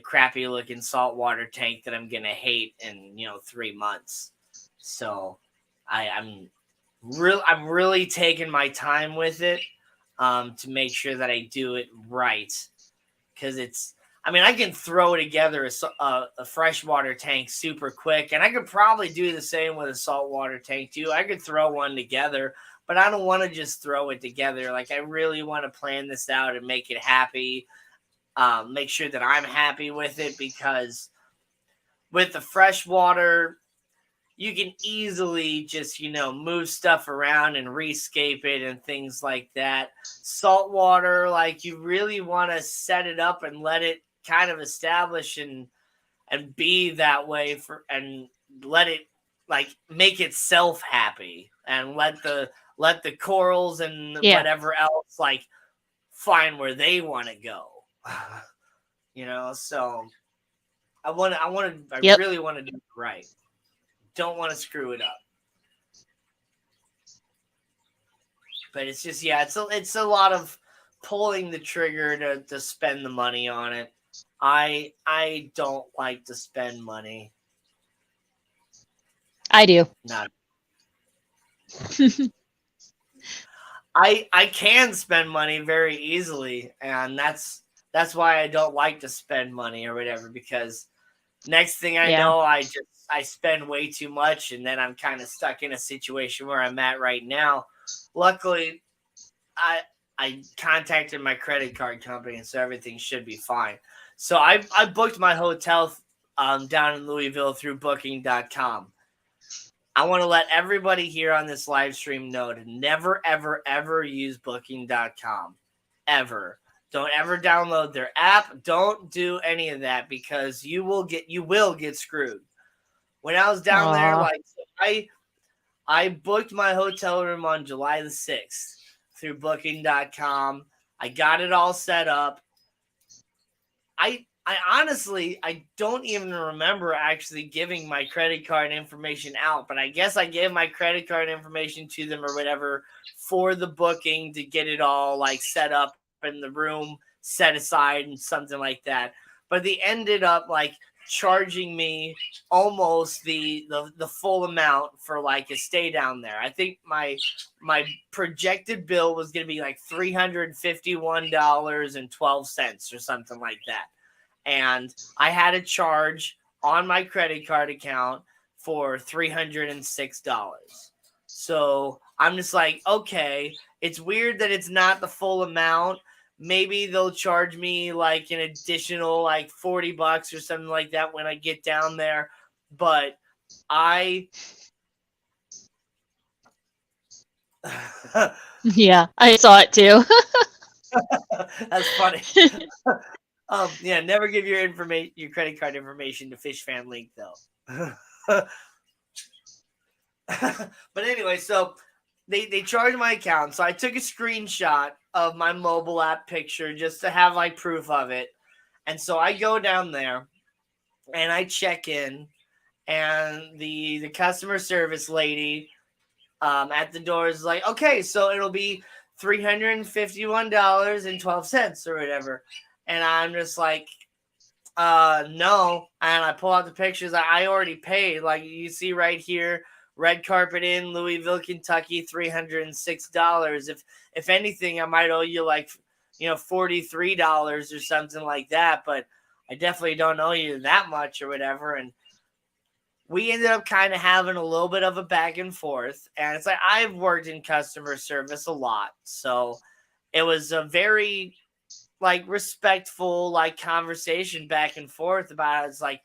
crappy looking saltwater tank that I'm going to hate in, 3 months. So I'm really taking my time with it to make sure that I do it right. Because I can throw together a freshwater tank super quick, and I could probably do the same with a saltwater tank too. I could throw one together, but I don't want to just throw it together. Like, I really want to plan this out and make it happy, make sure that I'm happy with it, because with the freshwater, you can easily just, move stuff around and rescape it and things like that. Saltwater, like, you really want to set it up and let it kind of establish and be that way and let it like make itself happy, and let the corals and whatever else like find where they want to go. So I really want to do it right. Don't want to screw it up. But it's just, yeah, it's a lot of pulling the trigger to spend the money on it. I don't like to spend money. I do. Not. I can spend money very easily, and that's why I don't like to spend money or whatever, because next thing I know, I spend way too much, and then I'm kind of stuck in a situation where I'm at right now. Luckily, I contacted my credit card company, and so everything should be fine. So I booked my hotel down in Louisville through Booking.com. I want to let everybody here on this live stream know to never, ever, ever use Booking.com. Ever. Don't ever download their app. Don't do any of that, because you will get screwed. When I was down there, like, I booked my hotel room on July the 6th through Booking.com. I got it all set up. I honestly, I don't even remember actually giving my credit card information out, but I guess I gave my credit card information to them or whatever for the booking to get it all like set up in the room, set aside and something like that. But they ended up like charging me almost the full amount for like a stay down there. I think my projected bill was going to be like $351.12 or something like that. And I had a charge on my credit card account for $306. So I'm just like, okay, it's weird that it's not the full amount. Maybe they'll charge me like an additional like $40 or something like that when I get down there. But yeah, I saw it too. That's funny. Yeah, never give your credit card information to Fish Fan Link though. But anyway, so they charged my account. So I took a screenshot of my mobile app picture just to have like proof of it. And so I go down there and I check in, and the customer service lady at the door is like, okay, so it'll be $351.12 or whatever. And I'm just like, no. And I pull out the pictures. I already paid. Like you see right here, red carpet in Louisville, Kentucky, $306. If anything, I might owe you like, $43 or something like that. But I definitely don't owe you that much or whatever. And we ended up kind of having a little bit of a back and forth. And it's like, I've worked in customer service a lot. So it was a very like respectful like conversation back and forth about it. It's like,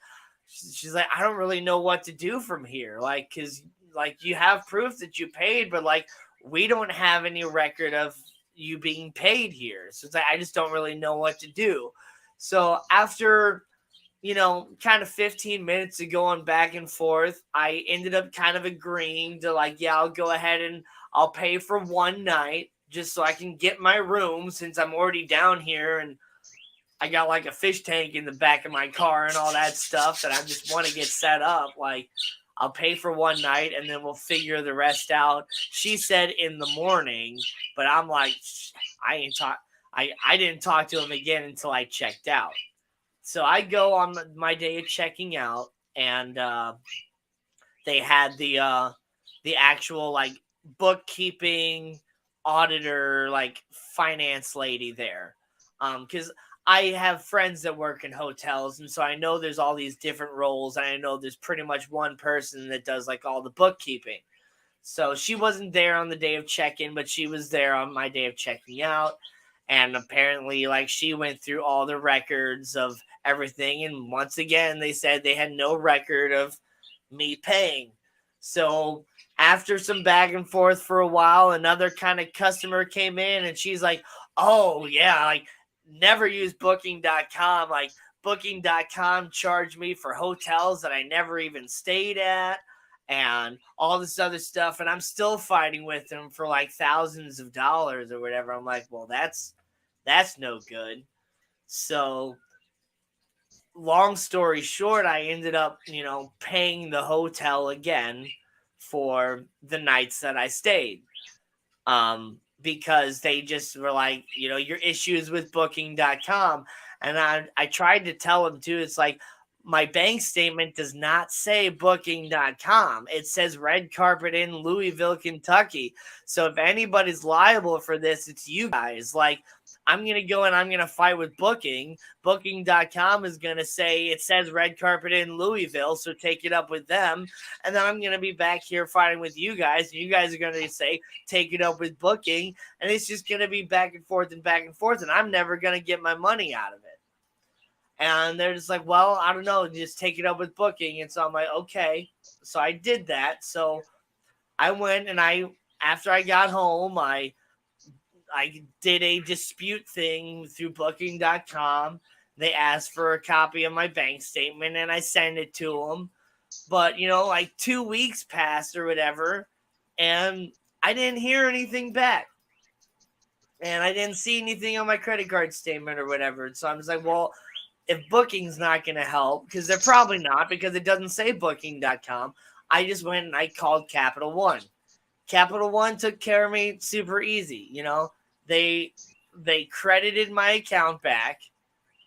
she's like, I don't really know what to do from here. Like, cause like you have proof that you paid, but like, we don't have any record of you being paid here. So it's like, I just don't really know what to do. So after, kind of 15 minutes of going back and forth, I ended up kind of agreeing to like, yeah, I'll go ahead and I'll pay for one night just so I can get my room, since I'm already down here and I got like a fish tank in the back of my car and all that stuff that I just want to get set up. Like, I'll pay for one night and then we'll figure the rest out. She said in the morning, but I'm like, I didn't talk to him again until I checked out. So I go on my day of checking out, and they had the actual like bookkeeping auditor, like finance lady there. Because I have friends that work in hotels, and so I know there's all these different roles, and I know there's pretty much one person that does like all the bookkeeping. So she wasn't there on the day of check-in, but she was there on my day of checking out. And apparently, like, she went through all the records of everything. And once again, they said they had no record of me paying. So after some back and forth for a while, another kind of customer came in, and she's like, oh, yeah, like, never use Booking.com. Like, Booking.com charged me for hotels that I never even stayed at and all this other stuff. And I'm still fighting with them for like thousands of dollars or whatever. I'm like, well, that's no good. So long story short, I ended up, paying the hotel again for the nights that I stayed. because they just were like, your issues with booking.com. And I tried to tell them too, it's like, my bank statement does not say booking.com. It says Red Carpet in Louisville, Kentucky. So if anybody's liable for this, it's you guys. Like, I'm going to go and I'm going to fight with Booking. Booking.com is going to say it says Red Carpet in Louisville, so take it up with them. And then I'm going to be back here fighting with you guys. And you guys are going to say, take it up with Booking. And it's just going to be back and forth. And I'm never going to get my money out of it. And they're just like, well, I don't know, just take it up with Booking. And so I'm like, okay. So I did that. So I went and after I got home, I did a dispute thing through booking.com. They asked for a copy of my bank statement and I sent it to them. But, like 2 weeks passed or whatever, and I didn't hear anything back. And I didn't see anything on my credit card statement or whatever. So I'm just like, well, if Booking's not going to help, because they're probably not, because it doesn't say booking.com, I just went and I called Capital One. Capital One took care of me super easy. They credited my account back.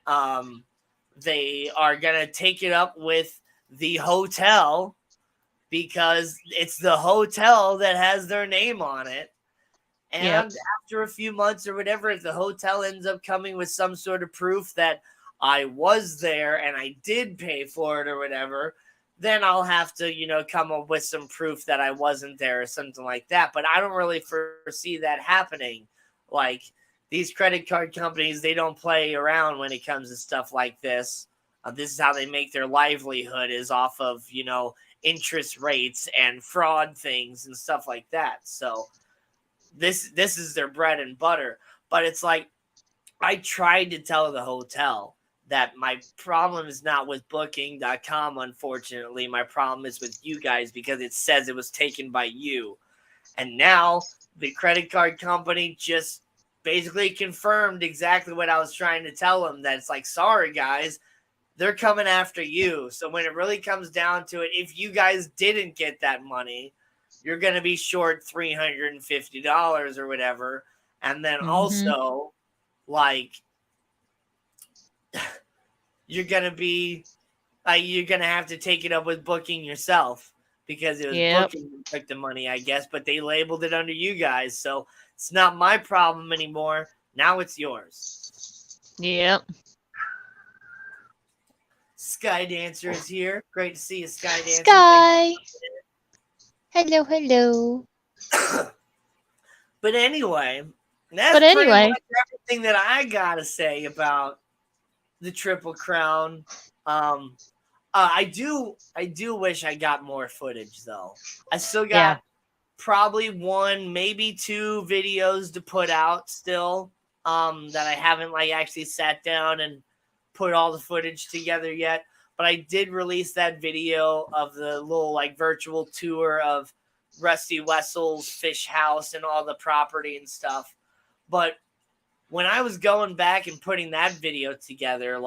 They are going to take it up with the hotel because it's the hotel that has their name on it. And after a few months or whatever, if the hotel ends up coming with some sort of proof that I was there and I did pay for it or whatever, then I'll have to, come up with some proof that I wasn't there or something like that. But I don't really foresee that happening. Like, these credit card companies, they don't play around when it comes to stuff like this. This is how they make their livelihood, is off of, interest rates and fraud things and stuff like that. So this is their bread and butter. But it's like, I tried to tell the hotel that my problem is not with booking.com, unfortunately. My problem is with you guys because it says it was taken by you. And now the credit card company just basically confirmed exactly what I was trying to tell them, that it's like, sorry, guys, they're coming after you. So when it really comes down to it, if you guys didn't get that money, you're going to be short $350 or whatever. And then also, like, you're gonna have to take it up with Booking yourself because it was Booking that took the money, I guess, but they labeled it under you guys, so it's not my problem anymore. Now it's yours. Yep. Sky Dancer is here. Great to see you, Sky Dancer. Sky. Hello. But anyway, that's pretty much everything that I gotta say about the Triple Crown. I do wish I got more footage though. I still got probably 1, maybe 2 videos to put out still, that I haven't actually sat down and put all the footage together yet. But I did release that video of the little virtual tour of Rusty Wessel's fish house and all the property and stuff. But when I was going back and putting that video together,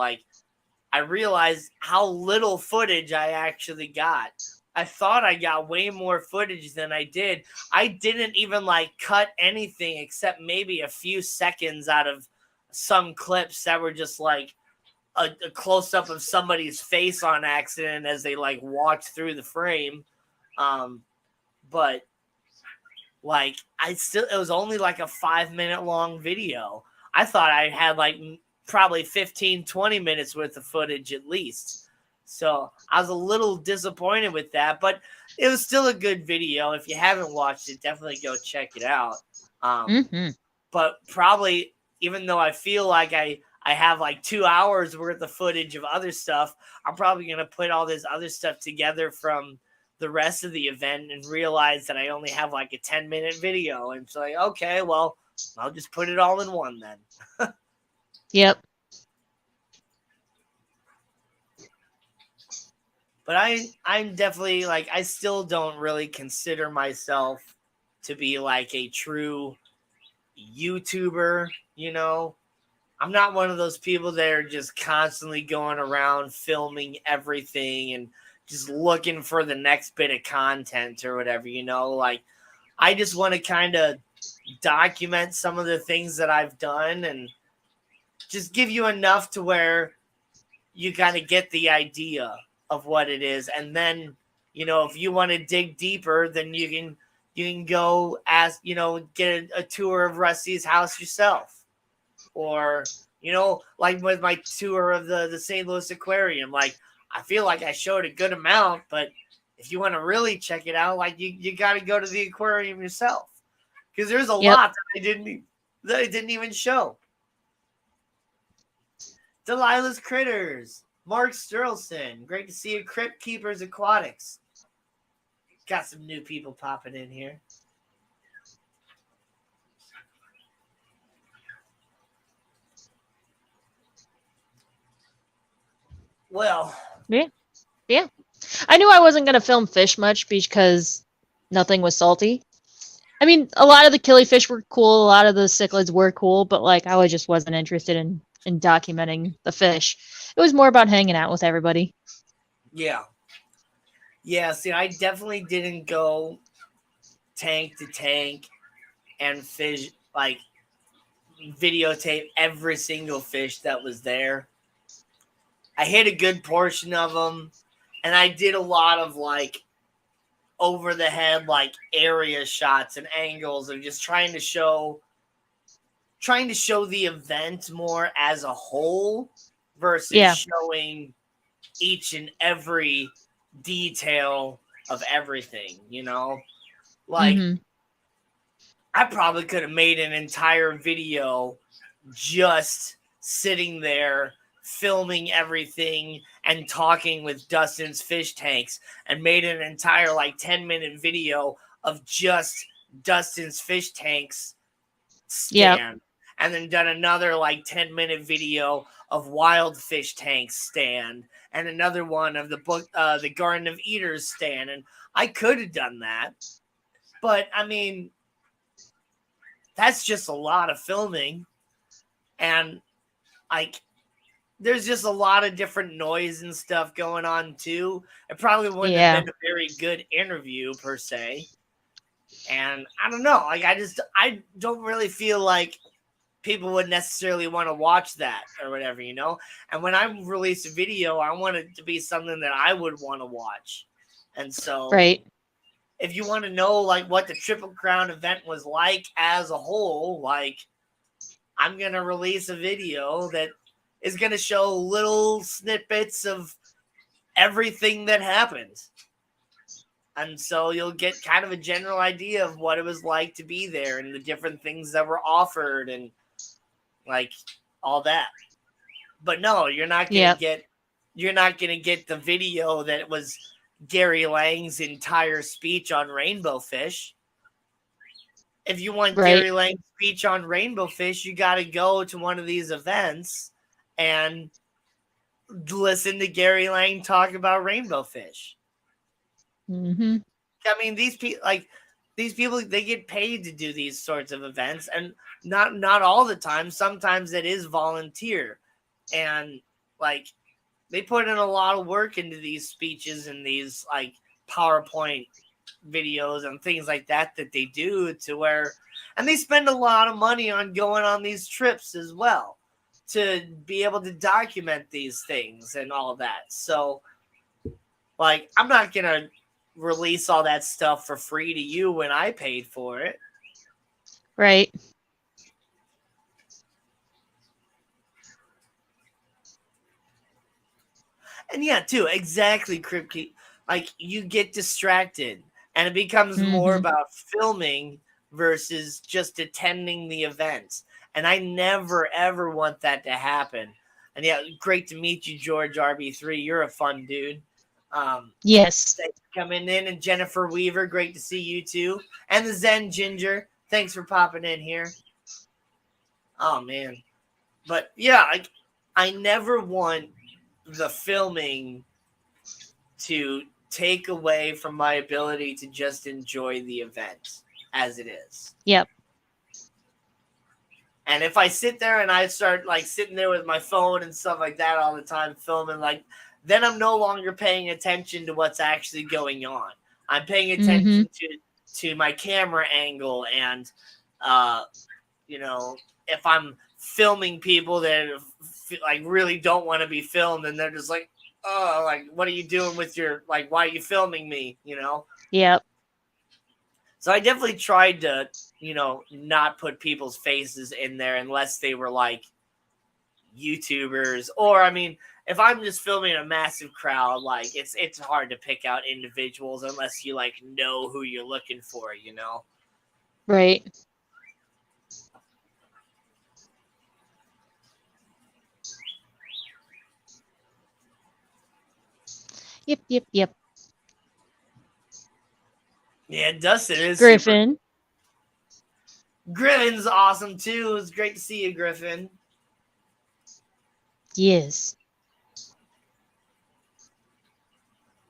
I realized how little footage I actually got. I thought I got way more footage than I did. I didn't even cut anything except maybe a few seconds out of some clips that were just a close up of somebody's face on accident as they walked through the frame. But it was only a 5-minute long video. I thought I had probably 15, 20 minutes worth of footage at least. So I was a little disappointed with that, but it was still a good video. If you haven't watched it, definitely go check it out. But probably, even though I feel like I have 2 hours worth of footage of other stuff, I'm probably going to put all this other stuff together from the rest of the event and realize that I only have a 10-minute video. And it's okay, well, I'll just put it all in one then. Yep. But I'm definitely I still don't really consider myself to be a true YouTuber, I'm not one of those people that are just constantly going around filming everything and just looking for the next bit of content or whatever, I just want to kind of document some of the things that I've done and just give you enough to where you kind of get the idea of what it is. And then, if you want to dig deeper, then you can go ask, get a tour of Rusty's house yourself. Or, like with my tour of the St. Louis Aquarium, like I feel like I showed a good amount, but if you want to really check it out, like you got to go to the aquarium yourself. Because there's a lot that I didn't even show. Delilah's Critters. Mark Sturlson. Great to see you. Crypt Keepers Aquatics. Got some new people popping in here. Well. Yeah. I knew I wasn't going to film fish much because nothing was salty. I mean, a lot of the killifish were cool. A lot of the cichlids were cool, but like I just wasn't interested in documenting the fish. It was more about hanging out with everybody. Yeah. Yeah, see, I definitely didn't go tank to tank and fish, like videotape every single fish that was there. I hit a good portion of them, and I did a lot of like over the head, like area shots and angles of just trying to show the event more as a whole versus showing each and every detail of everything, like I probably could have made an entire video just sitting there filming everything and talking with Dustin's fish tanks and made an entire 10-minute video of just Dustin's fish tanks stand and then done another 10-minute video of Wild Fish Tanks stand and another one of the Garden of Eaters stand. And I could have done that, but I mean, that's just a lot of filming. And there's just a lot of different noise and stuff going on too. It probably wouldn't have been a very good interview per se. And I don't know, I don't really feel like people would necessarily want to watch that or whatever, And when I release a video, I want it to be something that I would want to watch. And so if you want to know what the Triple Crown event was like as a whole, I'm going to release a video that is going to show little snippets of everything that happened. And so you'll get kind of a general idea of what it was like to be there and the different things that were offered and all that. But no, you're not going to get the video that was Gary Lang's entire speech on rainbow fish. If you want Gary Lang's speech on rainbow fish, you got to go to one of these events and listen to Gary Lang talk about rainbow fish. Mm-hmm. I mean, these people, they get paid to do these sorts of events, and not all the time. Sometimes it is volunteer, and they put in a lot of work into these speeches and these PowerPoint videos and things like that they do to where, and they spend a lot of money on going on these trips as well to be able to document these things and all that. So I'm not going to release all that stuff for free to you when I paid for it. Right. And yeah, too, exactly, Kripke. You get distracted and it becomes more about filming versus just attending the event. And I never, ever want that to happen. And yeah, great to meet you, George RB3. You're a fun dude. Yes. Thanks for coming in. And Jennifer Weaver, great to see you too. And the Zen Ginger, thanks for popping in here. Oh, man. But yeah, I never want the filming to take away from my ability to just enjoy the event as it is. Yep. And if I sit there and I start sitting there with my phone and stuff like that all the time filming, then I'm no longer paying attention to what's actually going on. I'm paying attention to my camera angle and you know, if I'm filming people that like really don't want to be filmed, and they're just like, oh, like, what are you doing with your, like, why are you filming me? You know? Yep. So I definitely tried to, you know, not put people's faces in there unless they were like YouTubers, or I mean, if I'm just filming a massive crowd, like it's hard to pick out individuals unless you like know who you're looking for, you know? Right. Yep. Yep. Yep. Yeah, Dustin is Griffin. Griffin's awesome too. It's great to see you, Griffin. Yes.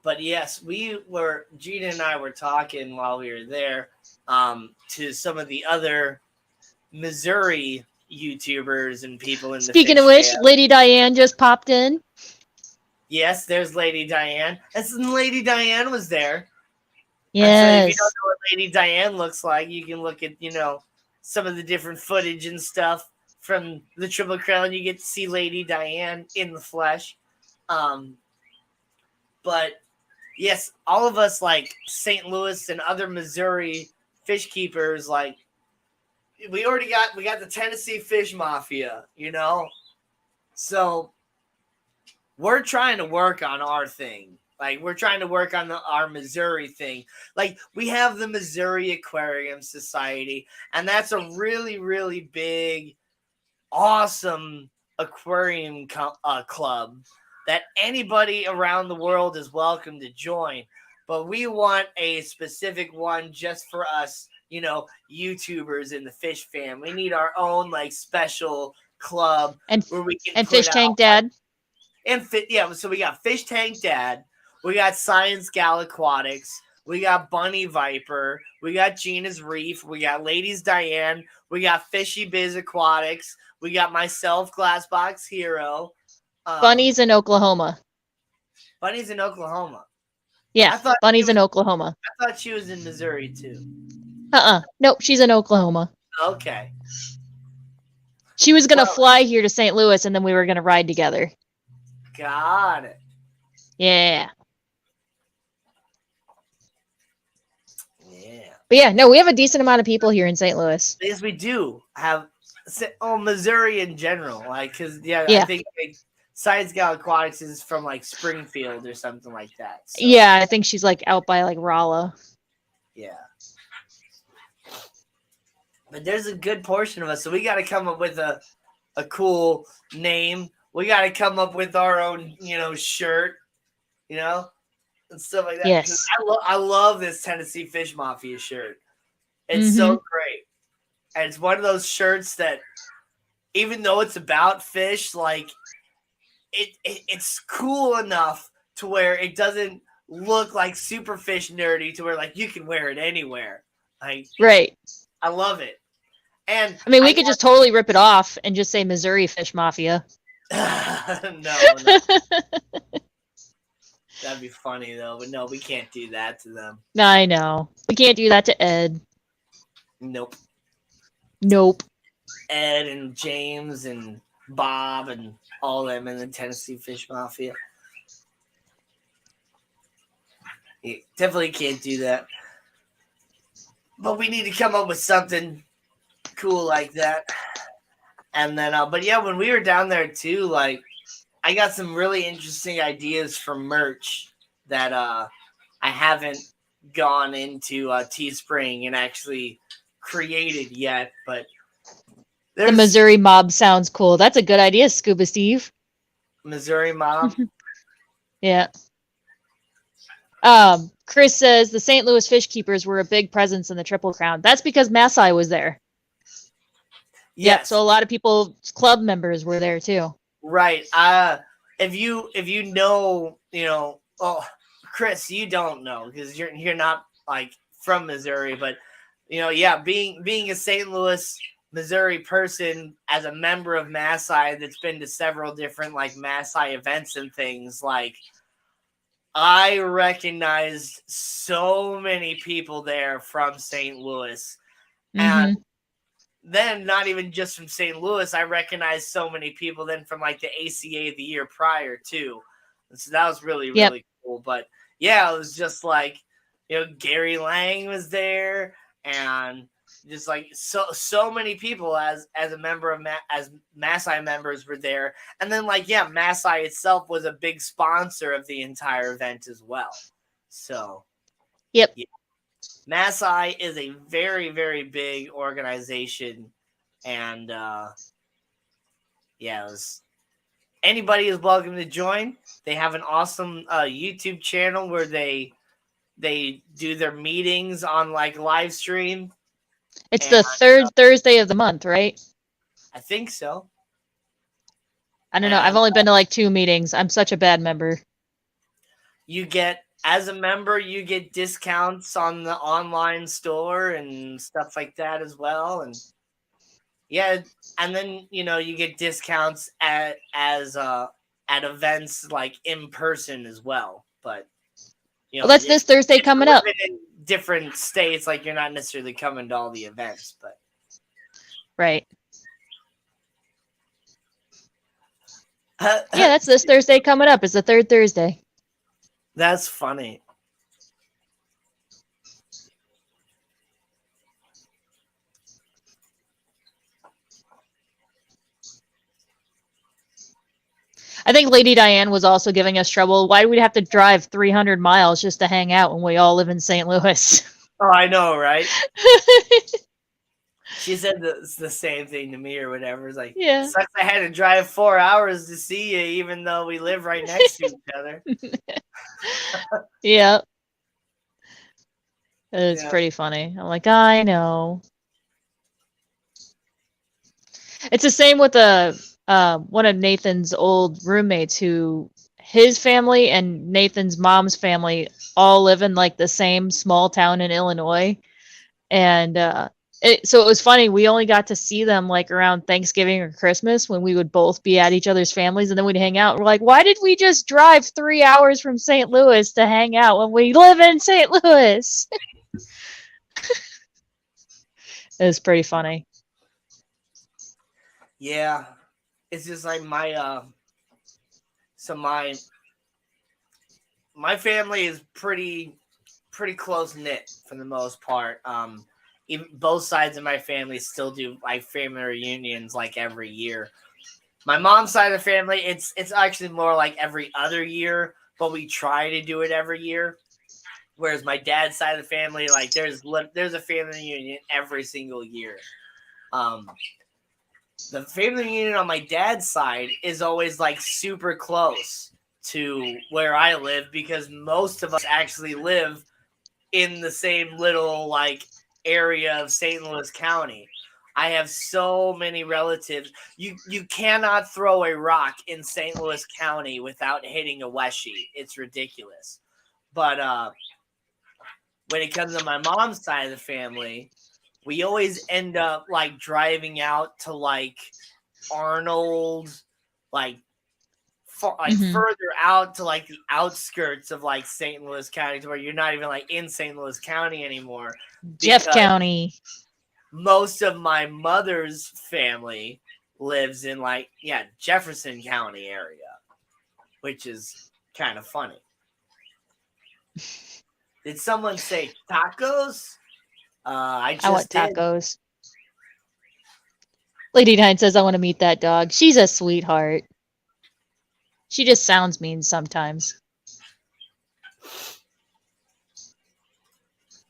But yes, Gina and I were talking while we were there to some of the other Missouri YouTubers and people in Speaking the of which, fam. Lady Diane just popped in. Yes, there's Lady Diane. And Lady Diane was there. Yes. And so if you don't know what Lady Diane looks like, you can look at, you know, some of the different footage and stuff from the Triple Crown. You get to see Lady Diane in the flesh. But yes, all of us, like St. Louis and other Missouri fish keepers, like we got the Tennessee Fish Mafia, you know? So we're trying to work on our thing. Like, we're trying to work on our Missouri thing. Like, we have the Missouri Aquarium Society, and that's a really, really big, awesome aquarium club that anybody around the world is welcome to join. But we want a specific one just for us, you know, YouTubers in the fish fam. We need our own, like, special club where we can and put Fish out, Tank Dad. So we got Fish Tank Dad, we got Science Gal Aquatics, we got Bunny Viper, we got Gina's Reef, we got Ladies Diane, we got Fishy Biz Aquatics, we got myself, Glassbox Hero. Bunny's in Oklahoma. Bunny's in Oklahoma. Yeah, Bunny's in Oklahoma. I thought she was in Missouri too. Nope, she's in Oklahoma. Okay. She was going to fly here to St. Louis, and then we were going to ride together. Got it. Yeah. Yeah. But yeah, no, we have a decent amount of people here in St. Louis. Yes, we do have. Missouri in general, like, because Yeah. I think like, Science Gal Aquatics is from like Springfield or something like that. So, yeah, I think she's like out by like Rolla. yeah. But there's a good portion of us, so we got to come up with a cool name. We got to come up with our own, you know, shirt, you know, and stuff like that. Yes. I love this Tennessee Fish Mafia shirt. It's so great. And it's one of those shirts that, even though it's about fish, like, it's cool enough to where it doesn't look like super fish nerdy to where, like, you can wear it anywhere. Like, right. I love it. And I mean, we could just totally rip it off and just say Missouri Fish Mafia. No. That'd be funny, though. But no, we can't do that to them. I know. We can't do that to Ed. Nope. Ed and James and Bob and all them in the Tennessee Fish Mafia. You definitely can't do that. But we need to come up with something cool like that. And then, but yeah, when we were down there too, like, I got some really interesting ideas for merch that I haven't gone into Teespring and actually created yet. But the Missouri Mob sounds cool. That's a good idea, Scuba Steve. Missouri Mob. Yeah. Chris says the St. Louis Fish Keepers were a big presence in the Triple Crown. That's because Maasai was there. Yes. Yeah, so a lot of people, club members, were there too. Right. If you know, you know, well, Chris, you don't know because you're not like from Missouri, but you know, yeah, being a St. Louis, Missouri person as a member of Maasai that's been to several different like Maasai events and things, like, I recognized so many people there from St. Louis. And then not even just from St. Louis, I recognized so many people then from like the ACA the year prior too. And so that was really, really cool. But yeah, it was just like, Gary Lang was there, and just like so many people as a member of as Maasai members were there. And then like, yeah, Maasai itself was a big sponsor of the entire event as well. So yep. Yeah. Maasai is a very, very big organization, and anybody is welcome to join. They have an awesome YouTube channel where they do their meetings on like live stream. It's the third Thursday of the month, right? I think so. I don't know. I've only been to like 2 meetings. I'm such a bad member. As a member, you get discounts on the online store and stuff like that as well. And yeah, and then, you get discounts at events like in person as well. But, well, that's this Thursday coming up. In different states, like you're not necessarily coming to all the events, but. Right. Yeah, that's this Thursday coming up. It's the third Thursday. That's funny. I think Lady Diane was also giving us trouble. Why do we have to drive 300 miles just to hang out when we all live in St. Louis? Oh, I know, right? She said the same thing to me or whatever. It's like, yeah. Sucks I had to drive 4 hours to see you, even though we live right next to each other. Yeah. It's pretty funny. I'm like, I know. It's the same with one of Nathan's old roommates who his family and Nathan's mom's family all live in like the same small town in Illinois. And so it was funny. We only got to see them like around Thanksgiving or Christmas when we would both be at each other's families, and then we'd hang out. We're like, why did we just drive 3 hours from St. Louis to hang out when we live in St. Louis? It was pretty funny. Yeah. It's just like my family is pretty close knit for the most part. Even both sides of my family still do like family reunions like every year. My mom's side of the family, it's actually more like every other year, but we try to do it every year. Whereas my dad's side of the family, like there's a family reunion every single year. The family reunion on my dad's side is always like super close to where I live because most of us actually live in the same little like area of St. Louis County. I have so many relatives. You cannot throw a rock in St. Louis County without hitting a Weshie. It's ridiculous. But when it comes to my mom's side of the family, we always end up like driving out to like Arnold, like further out to like the outskirts of like St. Louis County, to where you're not even like in St. Louis County anymore. Jeff County. Most of my mother's family lives in like Jefferson County area, which is kind of funny. Did someone say tacos? I want tacos. Lady Nine says, I want to meet that dog. She's a sweetheart. She just sounds mean sometimes.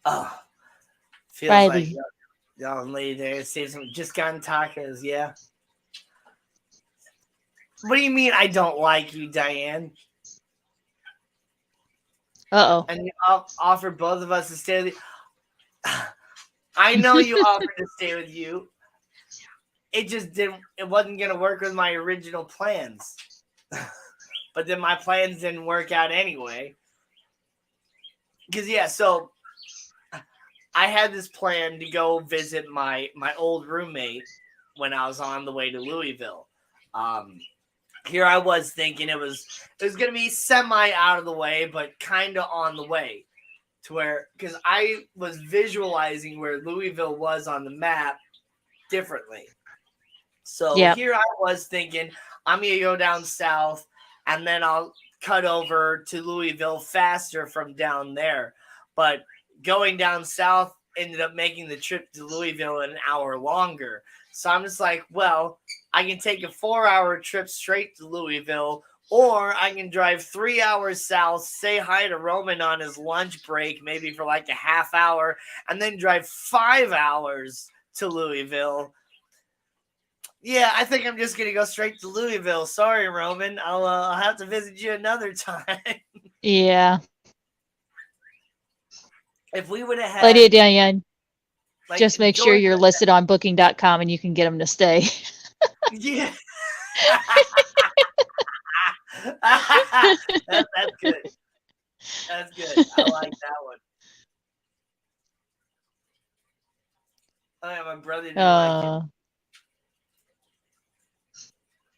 Oh, feels Riley. like young lady there says just gotten tacos. Yeah. What do you mean I don't like you, Diane? Uh-oh. And you offered both of us to stay with you. I know you offered to stay with you. It just didn't. It wasn't going to work with my original plans. But then my plans didn't work out anyway. Because, so I had this plan to go visit my old roommate when I was on the way to Louisville. Here I was thinking it was going to be semi out of the way, but kind of on the way. To where, because I was visualizing where Louisville was on the map, differently. So Yep. here I was thinking, I'm going to go down south, and then I'll cut over to Louisville faster from down there. But going down south ended up making the trip to Louisville an hour longer. So I'm just like, well, I can take a 4-hour trip straight to Louisville, or I can drive 3 hours south, say hi to Roman on his lunch break, maybe for like a half hour, and then drive 5 hours to Louisville. Yeah, I think I'm just going to go straight to Louisville. Sorry, Roman. I'll have to visit you another time. Yeah. If we would have But had... yeah. Like, just make sure you're listed on booking.com and you can get them to stay. Yeah. That's good. That's good. I like that one. Oh, yeah, my brother didn't like it.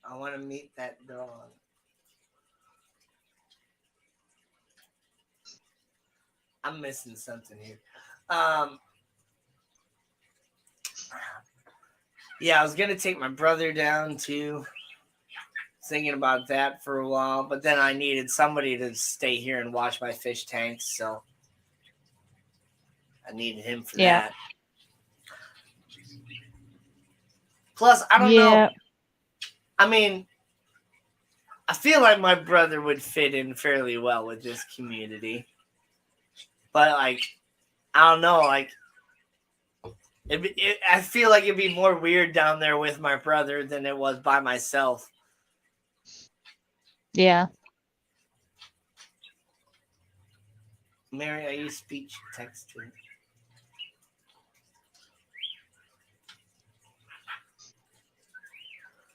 I want to meet that dog. I'm missing something here. Yeah, I was going to take my brother down too. Thinking about that for a while, but then I needed somebody to stay here and watch my fish tanks, so I needed him for that. Plus, I don't know. I mean, I feel like my brother would fit in fairly well with this community. But, like, I don't know. Like, I feel like it'd be more weird down there with my brother than it was by myself. Yeah. Mary, are you speech texting?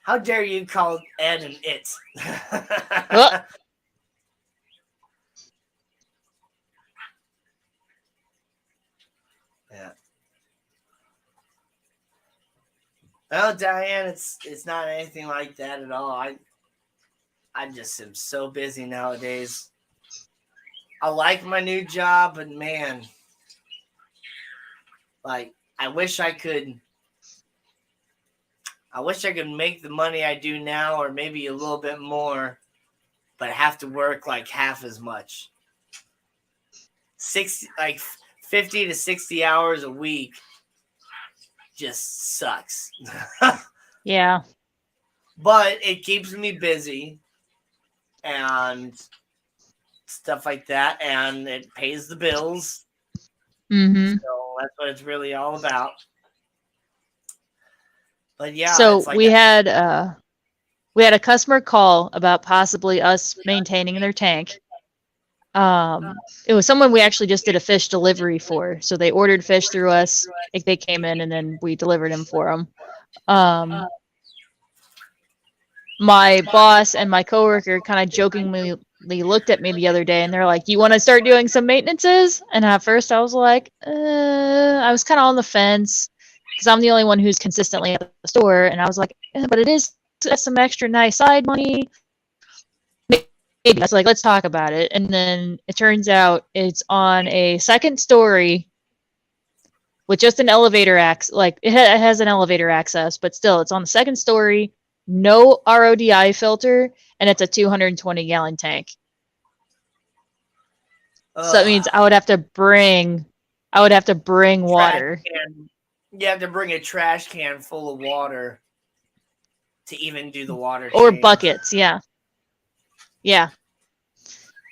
How dare you call Ed an it? Yeah. Oh, Diane, it's not anything like that at all. I just am so busy nowadays. I like my new job, but man, like I wish I could make the money I do now, or maybe a little bit more, but I have to work like half as much. 50 to 60 hours a week just sucks. Yeah. But it keeps me busy and stuff like that, and it pays the bills. Mm-hmm. So that's what it's really all about. But yeah, so it's like we had a customer call about possibly us maintaining their tank. It was someone we actually just did a fish delivery for. So they ordered fish through us. They came in and then we delivered them for them. My boss and my coworker kind of jokingly looked at me the other day and they're like, "You want to start doing some maintenances?" And at first I was like, I was kind of on the fence because I'm the only one who's consistently at the store. And I was like, but it is some extra nice side money. Maybe. I was like, let's talk about it. And then it turns out it's on a second story with just an elevator access. Like it has an elevator access, but still it's on the second story. No RODI filter, and it's a 220-gallon tank. So that means I would have to bring water. You have to bring a trash can full of water to even do the water or change. Buckets. Yeah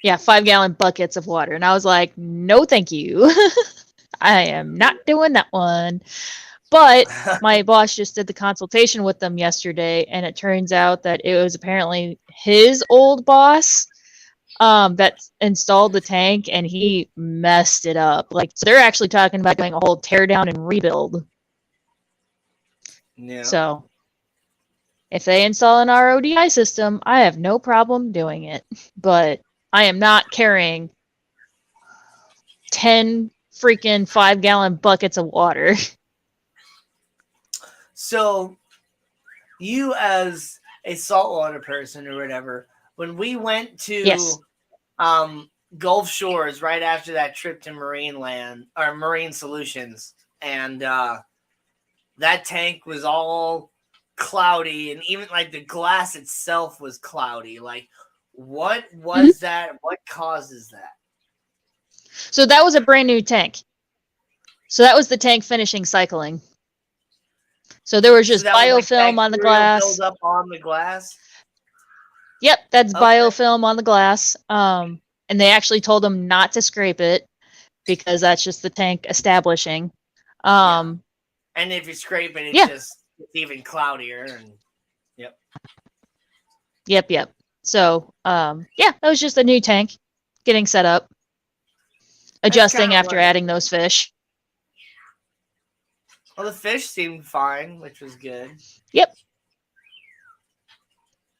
5-gallon buckets of water. And I was like, no thank you. I am not doing that one. But my boss just did the consultation with them yesterday, and it turns out that it was apparently his old boss that installed the tank, and he messed it up. Like, so they're actually talking about doing a whole tear down and rebuild. Yeah. So if they install an RODI system, I have no problem doing it. But I am not carrying 10 freaking 5-gallon buckets of water. So, you as a saltwater person or whatever, when we went to Gulf Shores right after that trip to Marine Solutions, and that tank was all cloudy, and even like the glass itself was cloudy. Like, what was that? What causes that? So that was a brand new tank. So that was the tank finishing cycling. So there was just biofilm on the glass. Build up on the glass. Yep, that's biofilm on the glass. And they actually told them not to scrape it because that's just the tank establishing. And if you scrape it, it's even cloudier. And Yep. So that was just a new tank getting set up, adjusting after adding those fish. Well, the fish seemed fine, which was good. Yep.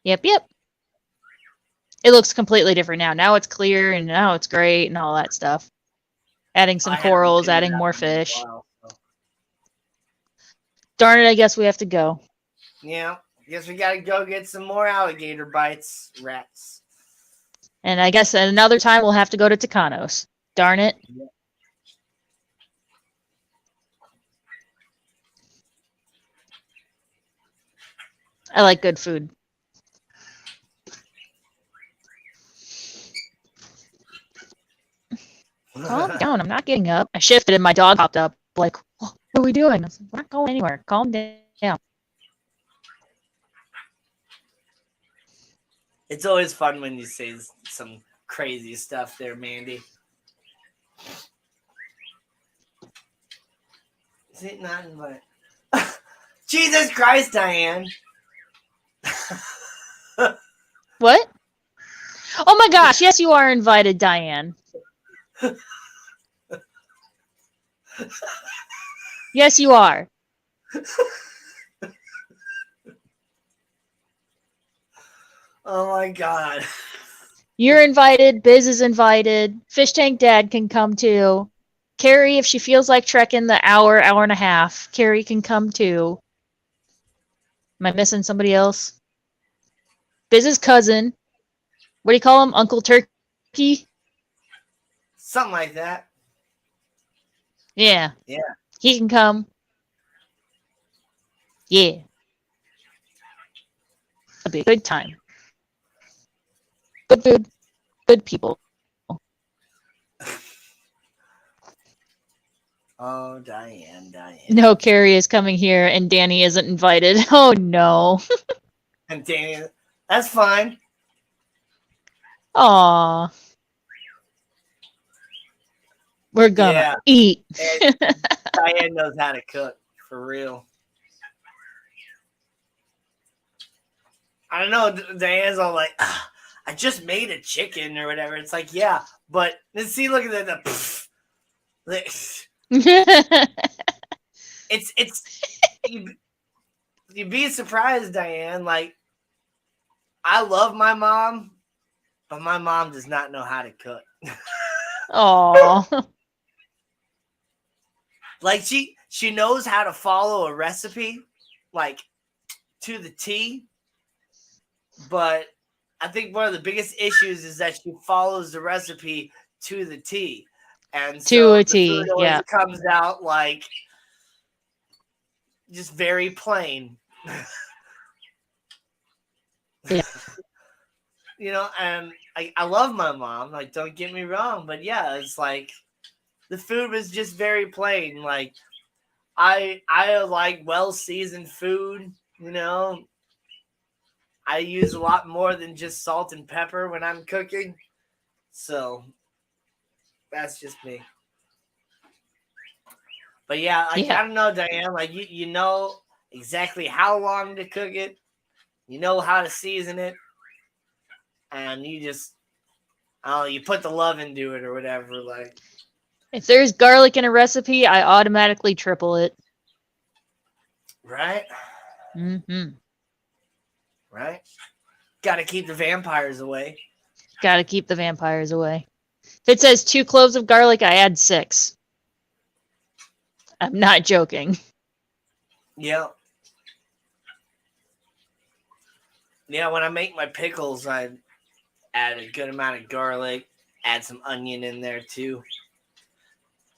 It looks completely different now. Now it's clear and now it's great and all that stuff. Adding some corals, adding more fish. While, so. Darn it, I guess we have to go. Yeah, guess we gotta go get some more alligator bites, rats. And I guess another time we'll have to go to Tucanos. Darn it. Yeah. I like good food. Calm down. I'm not getting up. I shifted and my dog popped up. Like, what are we doing? I was like, we're not going anywhere. Calm down. It's always fun when you say some crazy stuff there, Mandy. Is it not invite? Jesus Christ, Diane. What? Oh my gosh, yes, you are invited, Diane. Yes, you are. Oh my God. You're invited. Biz is invited. Fish Tank Dad can come too. Carrie, if she feels like trekking the hour and a half, Carrie can come too. Am I missing somebody else? Biz's cousin. What do you call him? Uncle Turkey? Something like that. Yeah. Yeah. He can come. Yeah. It'll be a good time. Good food. Good people. Oh, Diane. No, Carrie is coming here and Danny isn't invited. Oh, no. And Danny, that's fine. Aw. We're gonna eat. Diane knows how to cook, for real. I don't know. Diane's all like, I just made a chicken or whatever. It's like, yeah, but see, look at that. You'd be surprised, Diane. Like, I love my mom, but my mom does not know how to cook. Aww. Like, she knows how to follow a recipe, like, to the T. But I think one of the biggest issues is that she follows the recipe to the T. And so the food always comes out like just very plain. Yeah. You know, and I love my mom, like, don't get me wrong, but yeah, it's like the food was just very plain. Like, I like well-seasoned food, you know. I use a lot more than just salt and pepper when I'm cooking. So that's just me. But yeah, I don't know, Diane. Like, you know exactly how long to cook it. You know how to season it. And you just, you put the love into it or whatever. Like, if there's garlic in a recipe, I automatically triple it. Right? Mm-hmm. Right? Got to keep the vampires away. Got to keep the vampires away. If it says 2 cloves of garlic, I add 6. I'm not joking. Yeah. Yeah, when I make my pickles, I add a good amount of garlic, add some onion in there too.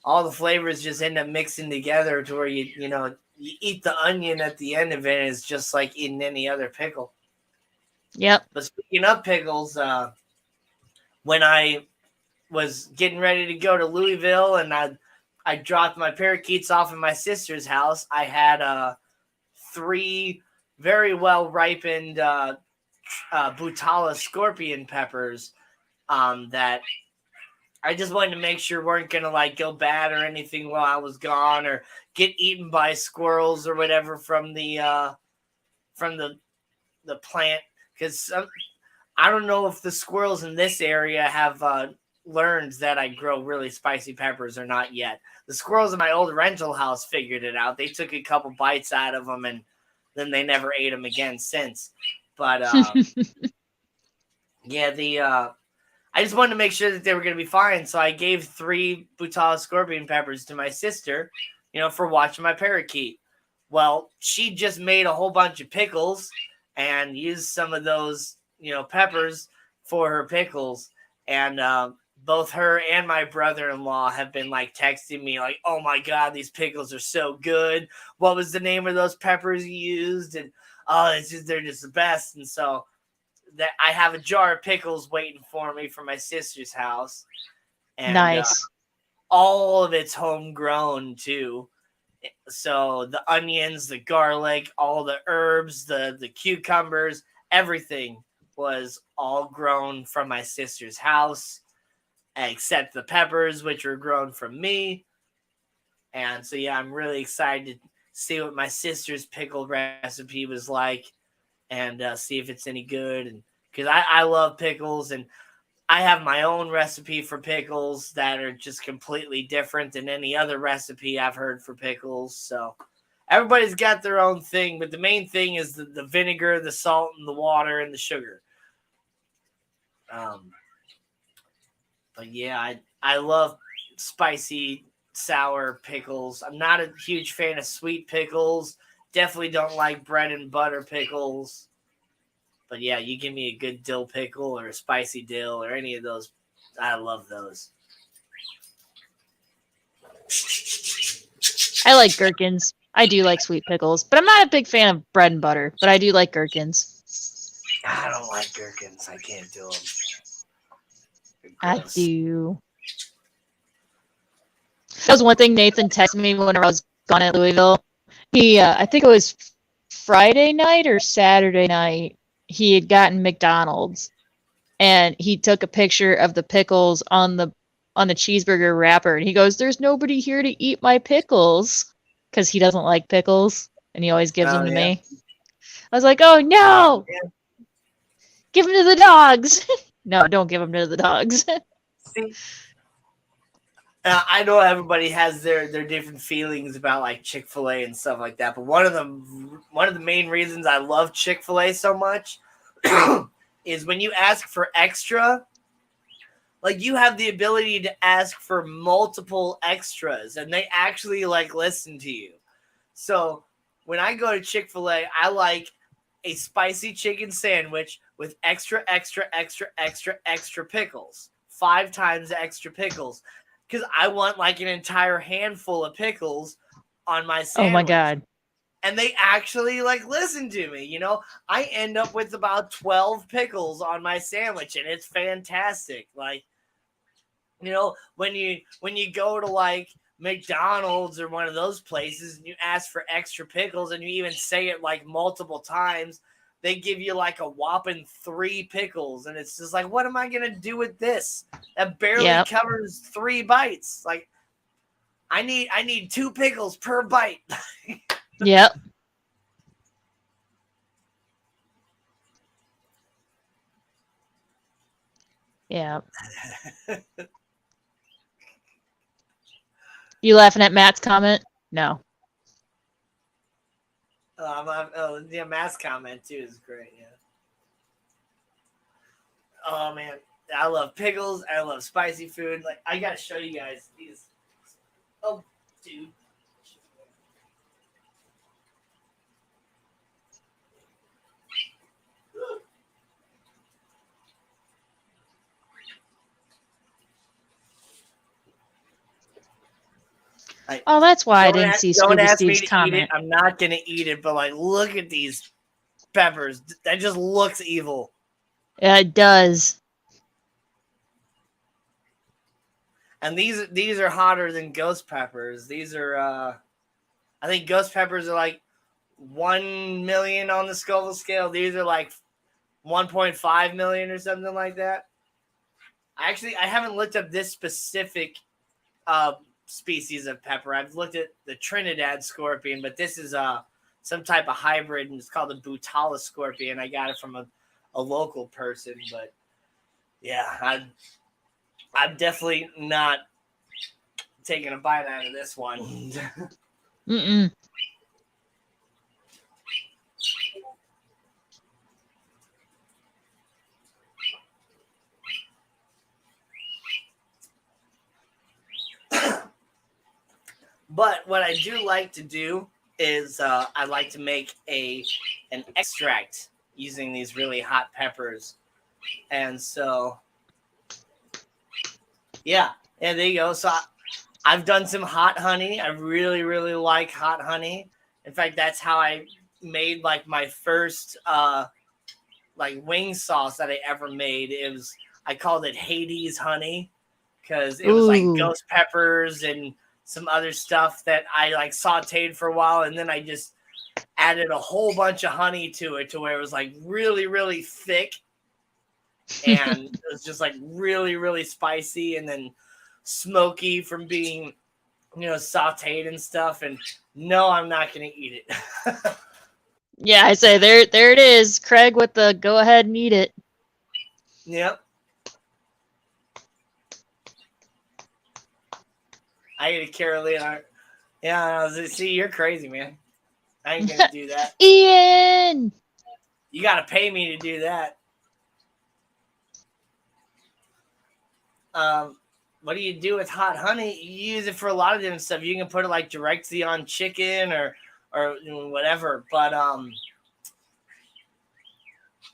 All the flavors just end up mixing together to where you know, you eat the onion at the end of it, and it's just like eating any other pickle. Yep. But speaking of pickles, when I was getting ready to go to Louisville and I dropped my parakeets off at my sister's house, I had 3 very well ripened Butala scorpion peppers that I just wanted to make sure weren't gonna like go bad or anything while I was gone, or get eaten by squirrels or whatever from the plant. Because I don't know if the squirrels in this area have learned that I grow really spicy peppers or not yet. The squirrels in my old rental house figured it out. They took a couple bites out of them, and then they never ate them again since. But yeah, I just wanted to make sure that they were going to be fine. So I gave 3 Butala scorpion peppers to my sister, for watching my parakeet. Well, she just made a whole bunch of pickles and used some of those, peppers for her pickles. And both her and my brother-in-law have been like texting me like, oh my God, these pickles are so good. What was the name of those peppers you used? And they're just the best. And so that I have a jar of pickles waiting for me from my sister's house. And nice. All of it's homegrown too. So the onions, the garlic, all the herbs, the cucumbers, everything was all grown from my sister's house, except the peppers, which were grown from me. And so, yeah, I'm really excited to see what my sister's pickle recipe was like, and see if it's any good. And because I love pickles, and I have my own recipe for pickles that are just completely different than any other recipe I've heard for pickles. So everybody's got their own thing, but the main thing is the vinegar, the salt, and the water, and the sugar. But yeah, I love spicy, sour pickles. I'm not a huge fan of sweet pickles. Definitely don't like bread and butter pickles. But yeah, you give me a good dill pickle or a spicy dill or any of those. I love those. I like gherkins. I do like sweet pickles, but I'm not a big fan of bread and butter, but I do like gherkins. I don't like gherkins. I can't do them. I do. That was one thing Nathan texted me whenever I was gone at Louisville. He, I think it was Friday night or Saturday night, he had gotten McDonald's, and he took a picture of the pickles on the cheeseburger wrapper, and he goes, "There's nobody here to eat my pickles," because he doesn't like pickles, and he always gives them to me. I was like, "Oh no, give them to the dogs." No, don't give them to the dogs. See, I know everybody has their different feelings about like Chick-fil-A and stuff like that, but one of the main reasons I love Chick-fil-A so much is when you ask for extra, like you have the ability to ask for multiple extras, and they actually like listen to you. So when I go to Chick-fil-A, I like a spicy chicken sandwich with extra pickles, 5 times extra pickles. Because I want like an entire handful of pickles on my sandwich. Oh my God. And they actually like listen to me. I end up with about 12 pickles on my sandwich, and it's fantastic. Like, when you go to like McDonald's or one of those places and you ask for extra pickles and you even say it like multiple times, they give you like a whopping 3 pickles, and it's just like, what am I gonna do with this? That barely covers 3 bites. Like, I need 2 pickles per bite. Yep. Yeah. You laughing at Matt's comment? No. Yeah, Matt's comment too is great. Yeah. Oh man, I love pickles. I love spicy food. Like, I gotta show you guys these. Oh, dude. Oh, that's why I didn't see Don't Scuba ask me Steve's to eat it. comment. I'm not gonna eat it, but like, look at these peppers. That just looks evil. Yeah, it does. And these are hotter than ghost peppers. These are I think ghost peppers are like 1 million on the Scoville scale. These are like 1.5 million or something like that. I haven't looked up this specific species of pepper. I've looked at the Trinidad scorpion, but this is some type of hybrid, and it's called the Butala scorpion. I got it from a local person, but yeah, I'm definitely not taking a bite out of this one. Mm-mm. But what I do like to do is I like to make an extract using these really hot peppers. And so, yeah, there you go. So I've done some hot honey. I really, really like hot honey. In fact, that's how I made like my first like wing sauce that I ever made. I called it Hades honey because it was like ghost peppers and some other stuff that I like sauteed for a while, and then I just added a whole bunch of honey to it to where it was like really, really thick, and it was just like really, really spicy and then smoky from being, sauteed and stuff. And no, I'm not gonna eat it. Yeah, I say there it is, Craig with the go ahead and eat it. Yep. I ate a Carolina. Yeah, see, you're crazy, man. I ain't gonna do that. Ian! You gotta pay me to do that. What do you do with hot honey? You use it for a lot of different stuff. You can put it like directly on chicken or whatever. But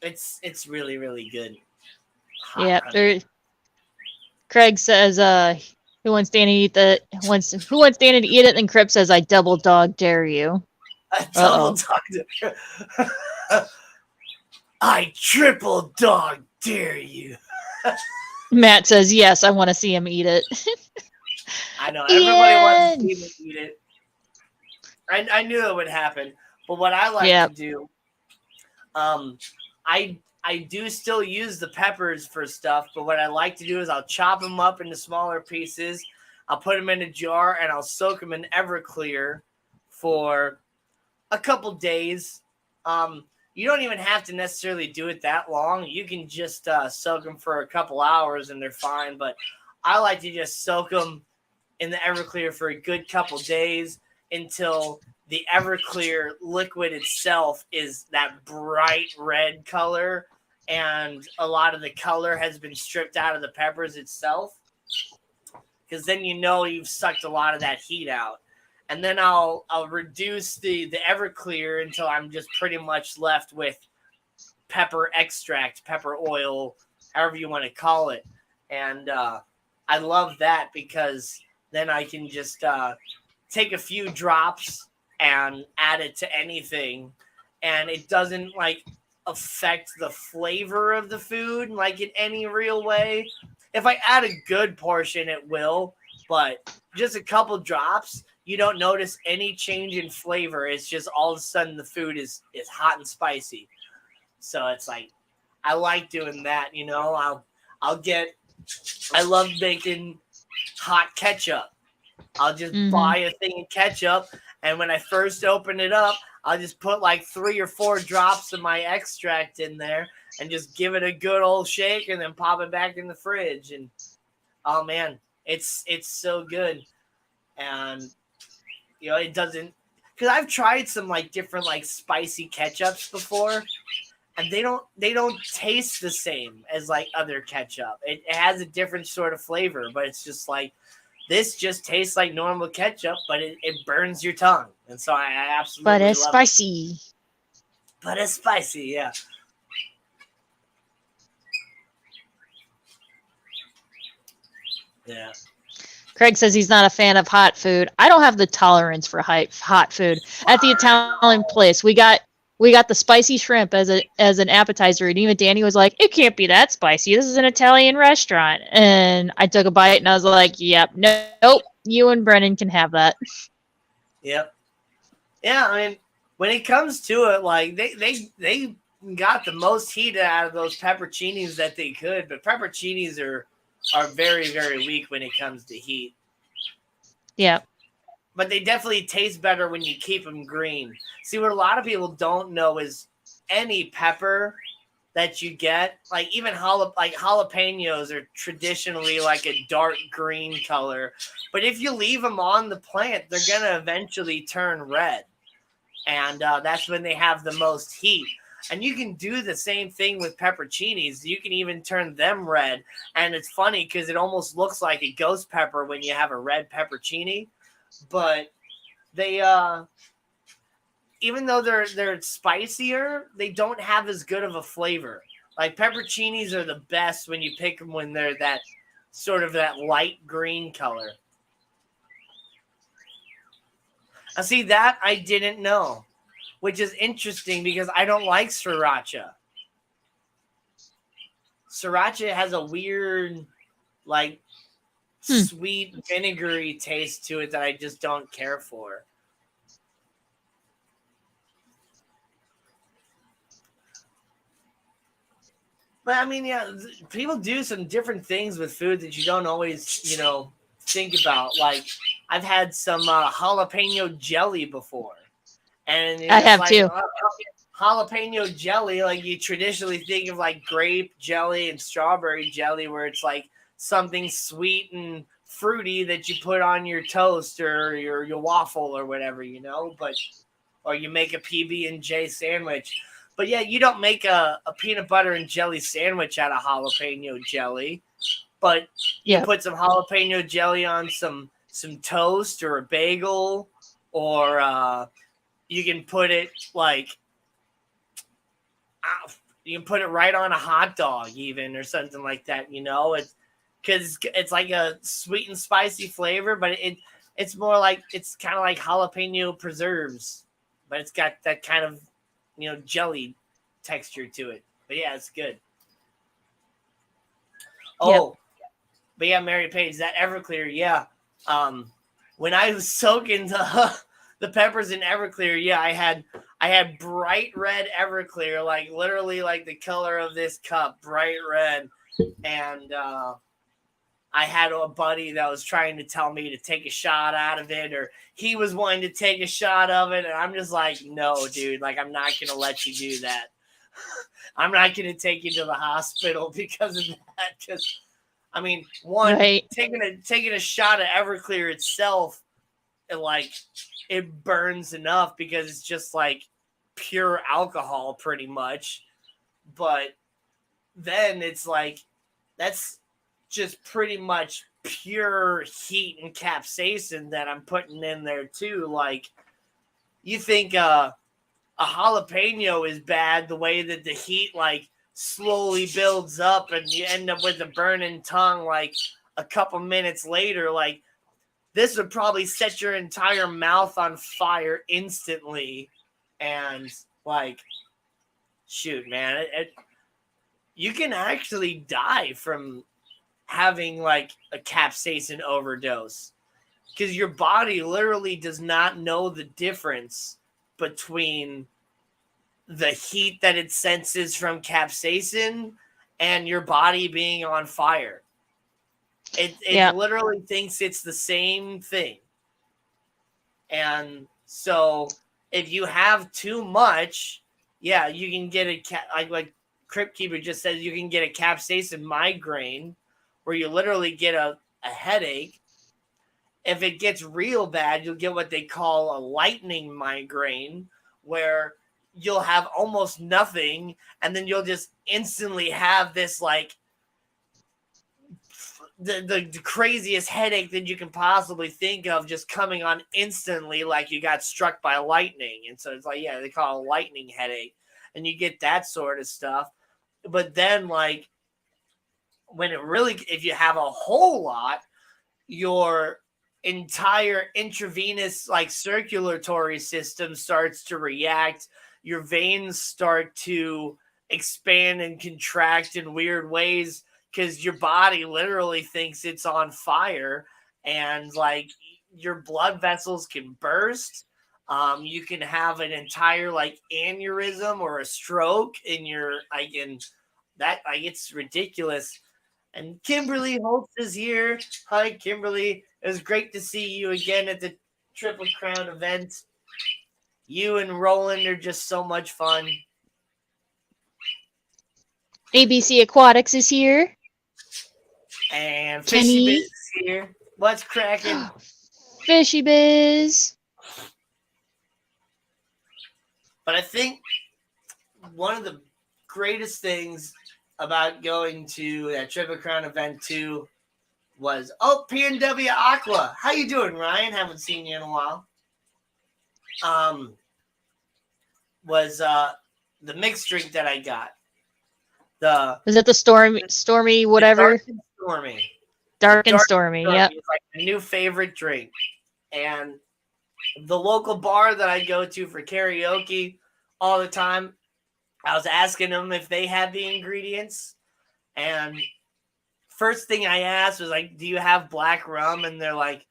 it's really, really good. Yep, Craig says who wants Danny to eat who wants Danny to eat it? And Crip says I double dog dare you. I double dog I triple dog dare you. Matt says yes, I want to see him eat it. I know everybody wants to see me eat it. I knew it would happen, but what I like to do, I do still use the peppers for stuff, but what I like to do is I'll chop them up into smaller pieces. I'll put them in a jar and I'll soak them in Everclear for a couple days. You don't even have to necessarily do it that long. You can just soak them for a couple hours and they're fine. But I like to just soak them in the Everclear for a good couple days until the Everclear liquid itself is that bright red color, and a lot of the color has been stripped out of the peppers itself, because then you've sucked a lot of that heat out. And then I'll reduce the Everclear until I'm just pretty much left with pepper extract, pepper oil, however you want to call it. And I love that because then I can just take a few drops and add it to anything, and it doesn't like affect the flavor of the food like in any real way. If I add a good portion, it will, but just a couple drops, you don't notice any change in flavor. It's just all of a sudden the food is hot and spicy. So it's like, I like doing that, I love making hot ketchup. I'll just buy a thing of ketchup, and when I first open it up, I'll just put like 3 or 4 drops of my extract in there and just give it a good old shake and then pop it back in the fridge. And oh man, it's so good. And it doesn't, because I've tried some like different like spicy ketchups before, and they don't taste the same as like other ketchup. It has a different sort of flavor, but it's just like, this just tastes like normal ketchup, but it burns your tongue. And so I absolutely love it. But it's spicy. But it's spicy, yeah. Yeah. Craig says he's not a fan of hot food. I don't have the tolerance for hot food. At the Italian place, we got the spicy shrimp as an appetizer, and even Danny was like, "It can't be that spicy. This is an Italian restaurant." And I took a bite, and I was like, "Yep, nope. You and Brennan can have that." Yep. Yeah, I mean, when it comes to it, like they got the most heat out of those pepperoncinis that they could, but pepperoncinis are very, very weak when it comes to heat. Yeah. But they definitely taste better when you keep them green. See, what a lot of people don't know is any pepper that you get, like even jalapenos are traditionally like a dark green color. But if you leave them on the plant, they're going to eventually turn red. And that's when they have the most heat. And you can do the same thing with pepperoncinis. You can even turn them red. And it's funny because it almost looks like a ghost pepper when you have a red pepperoncini. But they, even though they're spicier, they don't have as good of a flavor. Like pepperoncinis are the best when you pick them when they're that sort of that light green color. Now, see, that I didn't know, which is interesting because I don't like sriracha. Sriracha has a weird, like, sweet, vinegary taste to it that I just don't care for. But I mean, yeah, people do some different things with food that you don't always, think about. Like, I've had some jalapeno jelly before, and I have like, too. Jalapeno jelly, like you traditionally think of like grape jelly and strawberry jelly, where it's like something sweet and fruity that you put on your toast or your waffle or whatever, or you make a PB&J sandwich. But yeah, you don't make a peanut butter and jelly sandwich out of jalapeno jelly, but you put some jalapeno jelly on some toast or a bagel, or you can put it you can put it right on a hot dog even or something like that, it's because it's like a sweet and spicy flavor, but it's more like, it's kind of like jalapeno preserves, but it's got that kind of, jelly texture to it. But yeah, it's good. Oh, but yeah, Mary Page, that Everclear, yeah. When I was soaking the peppers in Everclear, yeah, I had bright red Everclear, like literally like the color of this cup, bright red. And I had a buddy that was trying to tell me to take a shot out of it, or he was wanting to take a shot of it. And I'm just like, no, dude, like, I'm not going to let you do that. I'm not going to take you to the hospital because of that. Because, I mean, one, taking a shot of Everclear itself, it burns enough because it's just like pure alcohol pretty much. But then it's like, that's just pretty much pure heat and capsaicin that I'm putting in there too. Like, you think a jalapeno is bad, the way that the heat like slowly builds up and you end up with a burning tongue like a couple minutes later. Like, this would probably set your entire mouth on fire instantly. And like, shoot, man, you can actually die from having like a capsaicin overdose, because your body literally does not know the difference between the heat that it senses from capsaicin and your body being on fire. It literally thinks it's the same thing. And so if you have too much, yeah, you can get like Crypt Keeper just said, you can get a capsaicin migraine, where you literally get a headache. If it gets real bad, you'll get what they call a lightning migraine, where you'll have almost nothing, and then you'll just instantly have this like the craziest headache that you can possibly think of, just coming on instantly, like you got struck by lightning. And so it's like, yeah, they call it a lightning headache, and you get that sort of stuff. But then, like, if you have a whole lot, your entire intravenous like circulatory system starts to react. Your veins start to expand and contract in weird ways because your body literally thinks it's on fire, and like your blood vessels can burst. You can have an entire like aneurysm or a stroke in your like in that like it's ridiculous. And Kimberly Holtz is here. Hi, Kimberly. It was great to see you again at the Triple Crown event. You and Roland are just so much fun. ABC Aquatics is here. And Fishy Biz is here. What's cracking? Fishy Biz. But I think one of the greatest things about going to that Triple Crown event too was PNW Aqua. How you doing, Ryan? Haven't seen you in a while. Was the mixed drink that I got. Is it the stormy whatever? Dark and stormy. Yep. It's like a new favorite drink. And the local bar that I go to for karaoke all the time, I was asking them if they had the ingredients. And first thing I asked was like, do you have black rum? And they're like,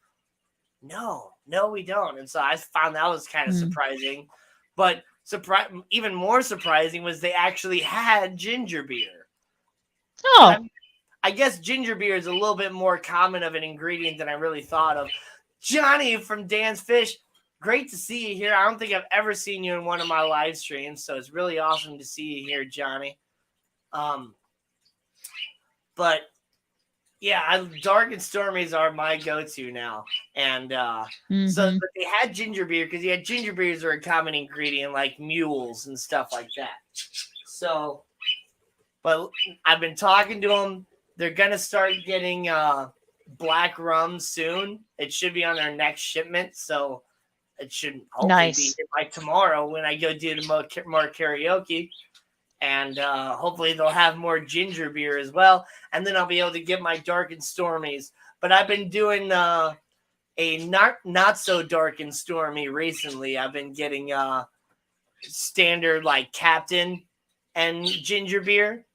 no, we don't. And so I found that was kind of surprising. But even more surprising was they actually had ginger beer. Oh. I guess ginger beer is a little bit more common of an ingredient than I really thought of. Johnny from Dan's Fish, great to see you here. I don't think I've ever seen you in one of my live streams, so it's really awesome to see you here, Johnny. But yeah, dark and stormies are my go-to now. And so but they had ginger beer because ginger beers are a common ingredient like mules and stuff like that. So, but I've been talking to them. They're going to start getting black rum soon. It should be on their next shipment. So it should hopefully be by tomorrow when I go do the more karaoke. And hopefully they'll have more ginger beer as well. And then I'll be able to get my dark and stormies. But I've been doing a not so dark and stormy recently. I've been getting standard like Captain and ginger beer.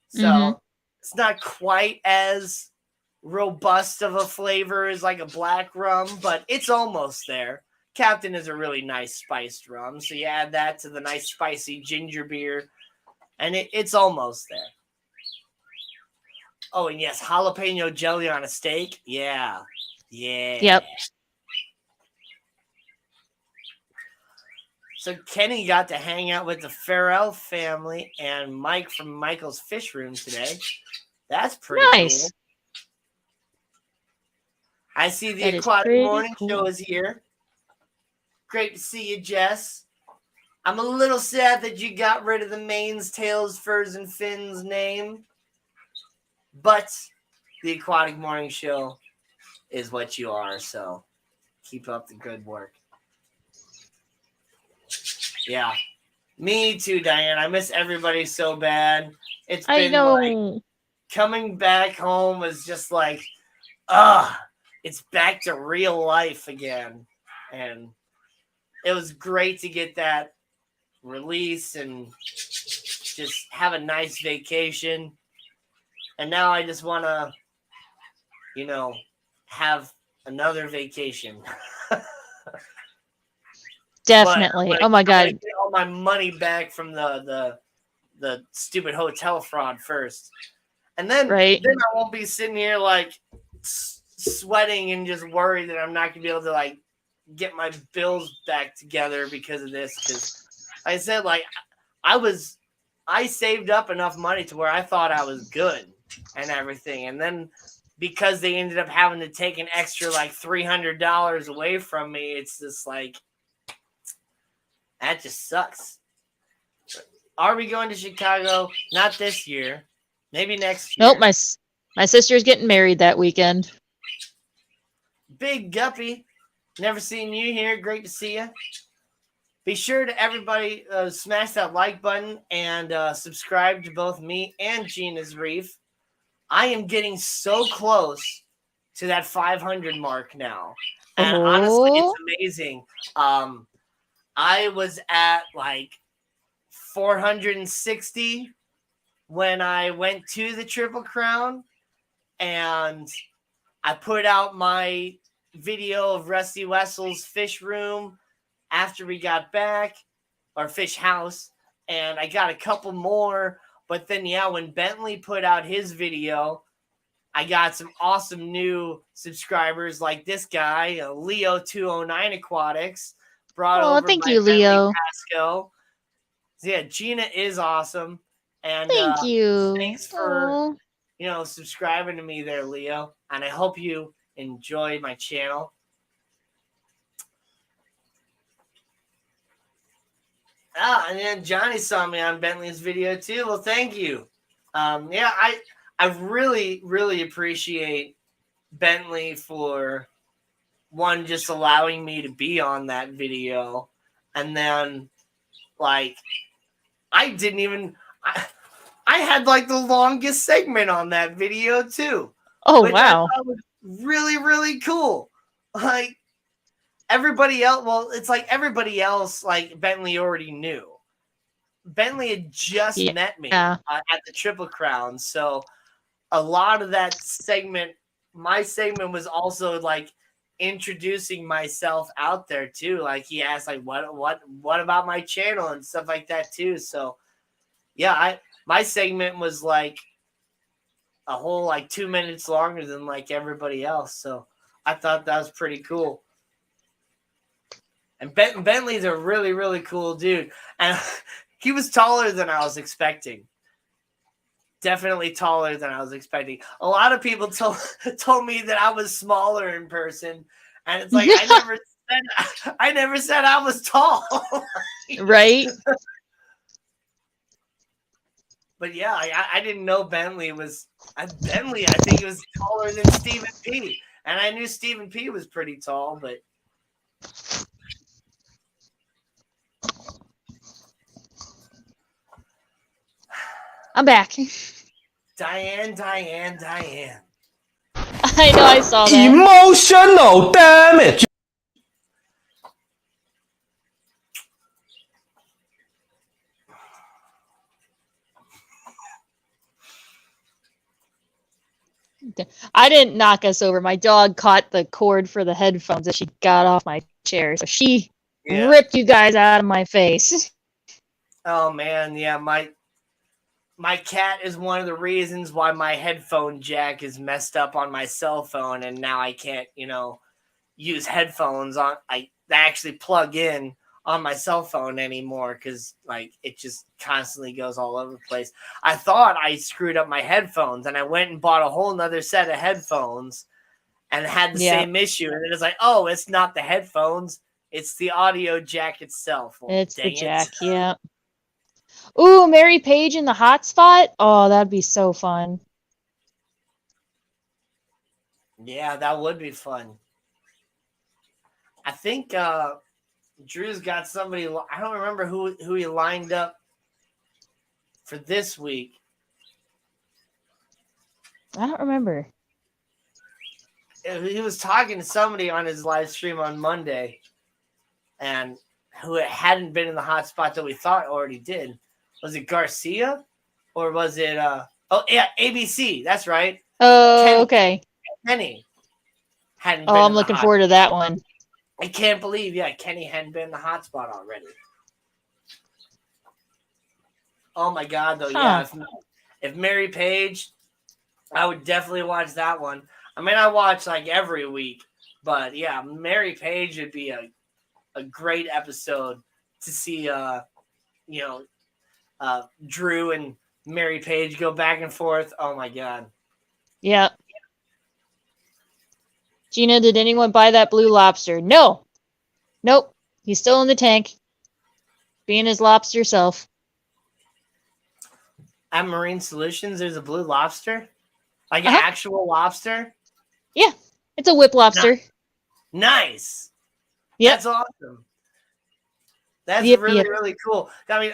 So it's not quite as robust of a flavor as like a black rum, but it's almost there. Captain is a really nice spiced rum. So you add that to the nice spicy ginger beer. And it's almost there. Oh, and yes, jalapeno jelly on a steak. Yeah. Yep. So Kenny got to hang out with the Farrell family and Mike from Michael's Fish Room today. That's pretty nice. Cool. I see the Aquatic Morning Show is here. Great to see you, Jess. I'm a little sad that you got rid of the mains, tails, furs, and fins name. But the Aquatic Morning Show is what you are, so keep up the good work. Yeah. Me too, Diane. I miss everybody so bad. It's been like coming back home was just like, it's back to real life again. And it was great to get that release and just have a nice vacation. And now I just want to, have another vacation. Definitely. Oh my God. Get all my money back from the stupid hotel fraud first. And then I won't be sitting here like sweating and just worried that I'm not going to be able to like get my bills back together because of this. Because I said, like, I saved up enough money to where I thought I was good and everything. And then because they ended up having to take an extra like $300 away from me, it's just like, that just sucks. Are we going to Chicago? Not this year. Maybe next year. Nope, my sister's getting married that weekend. Big Guppy. Never seen you here. Great to see you. Be sure to everybody smash that like button and subscribe to both me and Gina's Reef. I am getting so close to that 500 mark now. And honestly, it's amazing. I was at like 460 when I went to the Triple Crown, and I put out my video of Rusty Wessel's fish room after we got back, or fish house, and I got a couple more. But then, yeah, when Bentley put out his video, I got some awesome new subscribers like this guy, Leo209 Aquatics, brought over thank my you, Bentley Leo. Pasco. So yeah, Gina is awesome. And Thank you. Thanks for subscribing to me there, Leo. And I hope you enjoy my channel. And then Johnny saw me on Bentley's video too. Well, thank you. I really, really appreciate Bentley for one, just allowing me to be on that video. And then like I had like the longest segment on that video too. Oh, which wow. I thought was really, really cool. Like everybody else, it's like everybody else, like Bentley already knew. Bentley had just met me at the Triple Crown. So a lot of that segment, my segment was also like introducing myself out there too. Like he asked like, what about my channel and stuff like that too. So yeah, my segment was like a whole like 2 minutes longer than like everybody else. So I thought that was pretty cool. And Bentley's a really, really cool dude. And he was taller than I was expecting. Definitely taller than I was expecting. A lot of people told me that I was smaller in person. And it's like, I never said I was tall. Right. But yeah, I didn't know Bentley was Bentley. I think he was taller than Stephen P. And I knew Stephen P was pretty tall, but I'm back. Diane. I know, I saw that. Emotional damage. I didn't knock us over. My dog caught the cord for the headphones as she got off my chair. So she ripped you guys out of my face. Oh man, yeah, my cat is one of the reasons why my headphone jack is messed up on my cell phone, and now I can't, use headphones on that actually plug in on my cell phone anymore, because like it just constantly goes all over the place. I thought I screwed up my headphones, and I went and bought a whole nother set of headphones and had the same issue. And it was like, oh, it's not the headphones, it's the audio jack itself. Well, it's the jack, yeah. Ooh, Mary Page in the hotspot. Oh, that'd be so fun. Yeah, that would be fun. I think Drew's got somebody. I don't remember who he lined up for this week. I don't remember. He was talking to somebody on his live stream on Monday, and who hadn't been in the hot spot that we thought already did. Was it Garcia, or was it? ABC. That's right. Oh, Kenny. Okay. Kenny hadn't. Oh, I'm looking forward to that one. I can't believe, Kenny hadn't been in the hot spot already. Oh my God, though, yeah. If Mary Page, I would definitely watch that one. I mean, I watch like every week, but yeah, Mary Page would be a great episode to see. Drew and Mary Page go back and forth. Oh my God. Yep. Gina, did anyone buy that blue lobster? No. Nope. He's still in the tank. Being his lobster self. At Marine Solutions, there's a blue lobster? Like an actual lobster? Yeah. It's a whip lobster. Nice. Yep. That's awesome. That's really cool. I mean,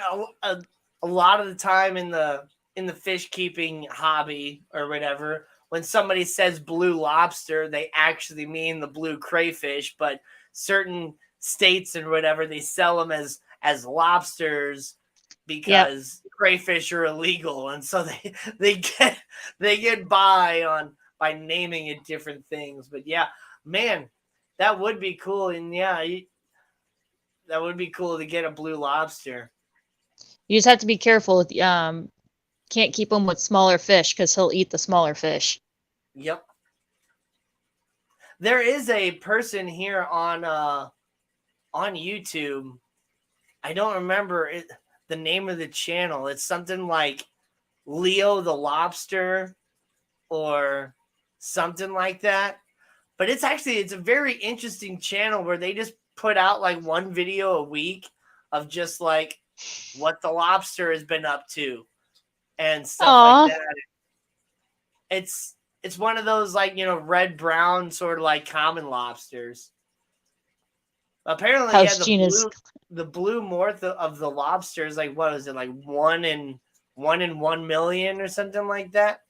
a lot of the time in the fish keeping hobby or whatever, when somebody says blue lobster, they actually mean the blue crayfish, but certain states and whatever, they sell them as lobsters because crayfish are illegal, and so they get by naming it different things. But yeah, man, that would be cool, and yeah, that would be cool to get a blue lobster. You just have to be careful. Can't keep him with smaller fish because he'll eat the smaller fish. Yep. There is a person here on YouTube. I don't remember the name of the channel. It's something like Leo the Lobster or something like that. But it's a very interesting channel where they just put out like one video a week of just like what the lobster has been up to and stuff like that. It's one of those like, red brown sort of like common lobsters. Apparently, the blue morph of the lobster is like, what is it, like 1 in 1 million or something like that?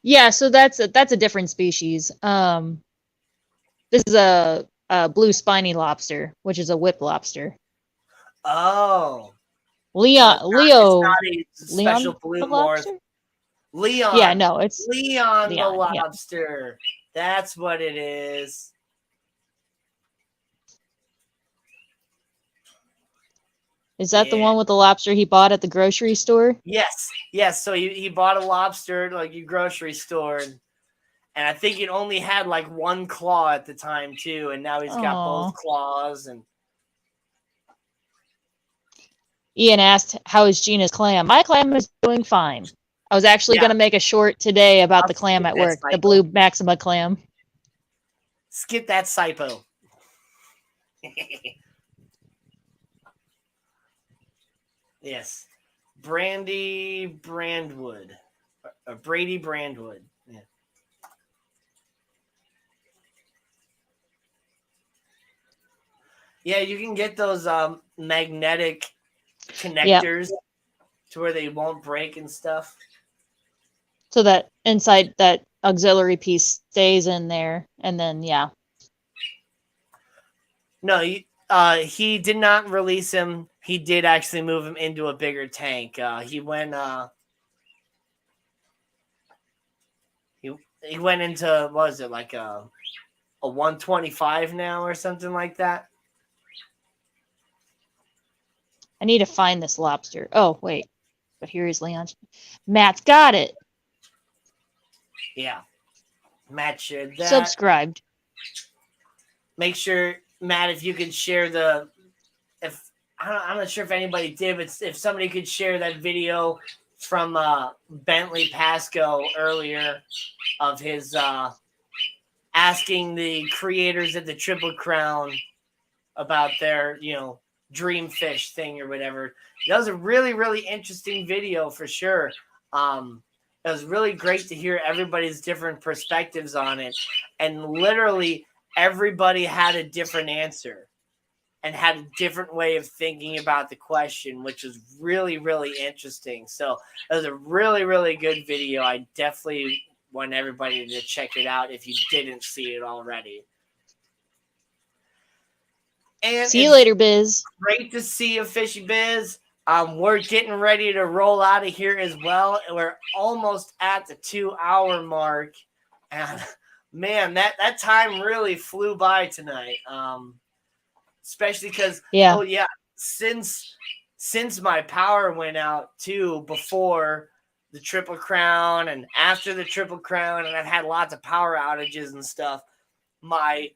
Yeah, so that's a different species. This is a blue spiny lobster, which is a whip lobster. Oh, Leo, it's not a special blue morph. lobster? Leon. Yeah, no, it's Leon the Leon, lobster. Yeah. That's what it is. Is that the one with the lobster he bought at the grocery store? Yes. So he bought a lobster at like a grocery store, and I think it only had like one claw at the time too, and now he's got both claws. And Ian asked, "How is Gina's clam?" My clam is doing fine. I was actually going to make a short today about the clam at work, the blue Maxima clam. Skip that Sipo. Yes. Brady Brandwood. Yeah. Yeah, you can get those magnetic connectors to where they won't break and stuff. So that inside that auxiliary piece stays in there, and then No, he did not release him. He did actually move him into a bigger tank. He went he went into, what was it, like a 125 now or something like that. I need to find this lobster. Oh wait, but here is Leon. Matt's got it. Yeah, Matt shared that. Subscribed. Make sure, Matt, if you could share I'm not sure if anybody did, but if somebody could share that video from Bentley Pasco earlier of his asking the creators of the Triple Crown about their, dream fish thing or whatever. That was a really, really interesting video for sure. It was really great to hear everybody's different perspectives on it. And literally everybody had a different answer and had a different way of thinking about the question, which was really, really interesting. So it was a really, really good video. I definitely want everybody to check it out if you didn't see it already. And see you later, Biz. Great to see you, Fishy Biz. We're getting ready to roll out of here as well. We're almost at the 2-hour mark. And man, that time really flew by tonight. Especially because, since my power went out too, before the Triple Crown and after the Triple Crown, and I've had lots of power outages and stuff, my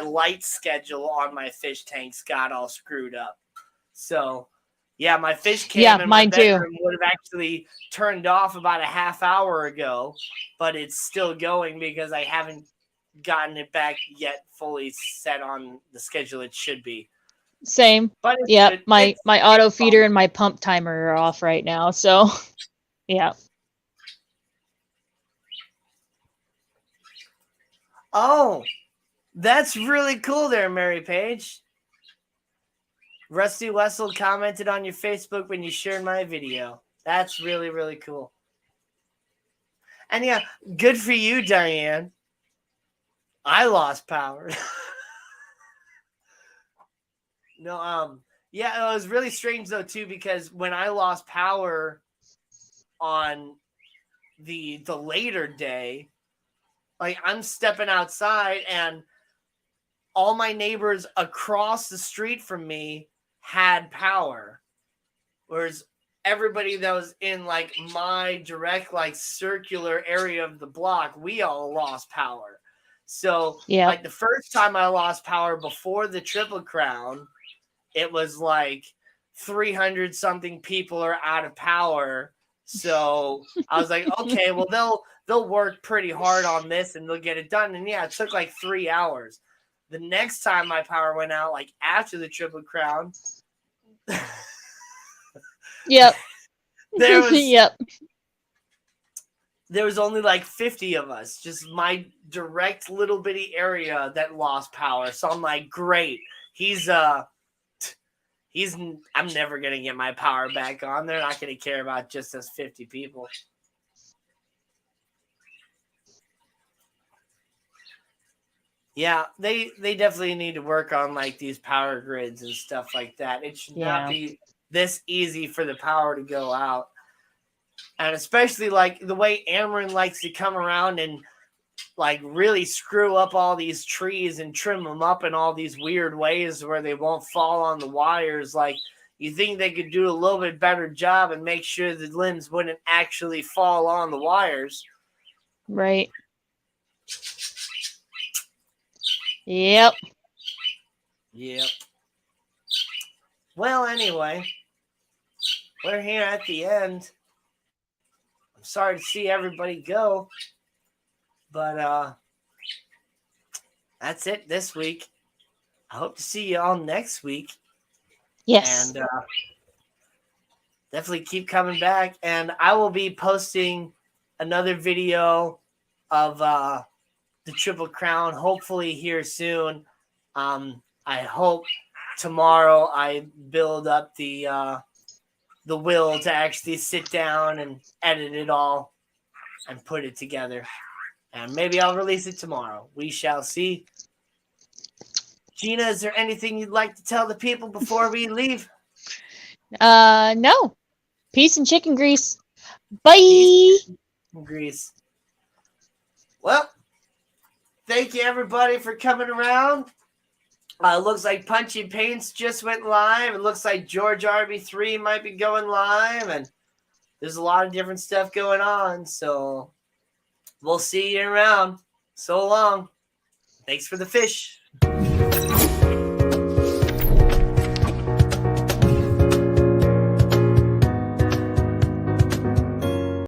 light schedule on my fish tanks got all screwed up. So yeah, my fish cam in my bedroom would have actually turned off about a half hour ago, but it's still going because I haven't gotten it back yet fully set on the schedule it should be. Same. But yeah, my auto feeder and my pump timer are off right now, so yeah. Oh, that's really cool there, Mary Page. Rusty Wessel commented on your Facebook when you shared my video. That's really, really cool. And yeah, good for you, Diane. I lost power. No, yeah, it was really strange though too, because when I lost power on the later day, like I'm stepping outside and all my neighbors across the street from me had power. Whereas everybody that was in like my direct like circular area of the block, we all lost power. So like the first time I lost power before the Triple Crown, it was like 300 something people are out of power. So I was like, okay, well they'll work pretty hard on this and they'll get it done. And yeah, it took like 3 hours. The next time my power went out, like after the Triple Crown, Yep. there was Yep. there was only like 50 of us, just my direct little bitty area that lost power. So I'm like, great. I'm never gonna get my power back on. They're not gonna care about just us 50 people. Yeah, they definitely need to work on like these power grids and stuff like that. It should not be this easy for the power to go out. And especially like the way Amarin likes to come around and like really screw up all these trees and trim them up in all these weird ways where they won't fall on the wires. Like you think they could do a little bit better job and make sure the limbs wouldn't actually fall on the wires. Right. Yep. Well, anyway, we're here at the end. I'm sorry to see everybody go, but that's it this week. I hope to see you all next week. Yes. And definitely keep coming back. And I will be posting another video of the Triple Crown, hopefully here soon. I hope tomorrow I build up the will to actually sit down and edit it all and put it together. And maybe I'll release it tomorrow. We shall see. Gina, is there anything you'd like to tell the people before we leave? No. Peace and chicken grease. Bye. Peace and grease. Well, thank you everybody for coming around. Looks like Punchy Paints just went live. It looks like George RB3 might be going live, and there's a lot of different stuff going on. So we'll see you around. So long. Thanks for the fish.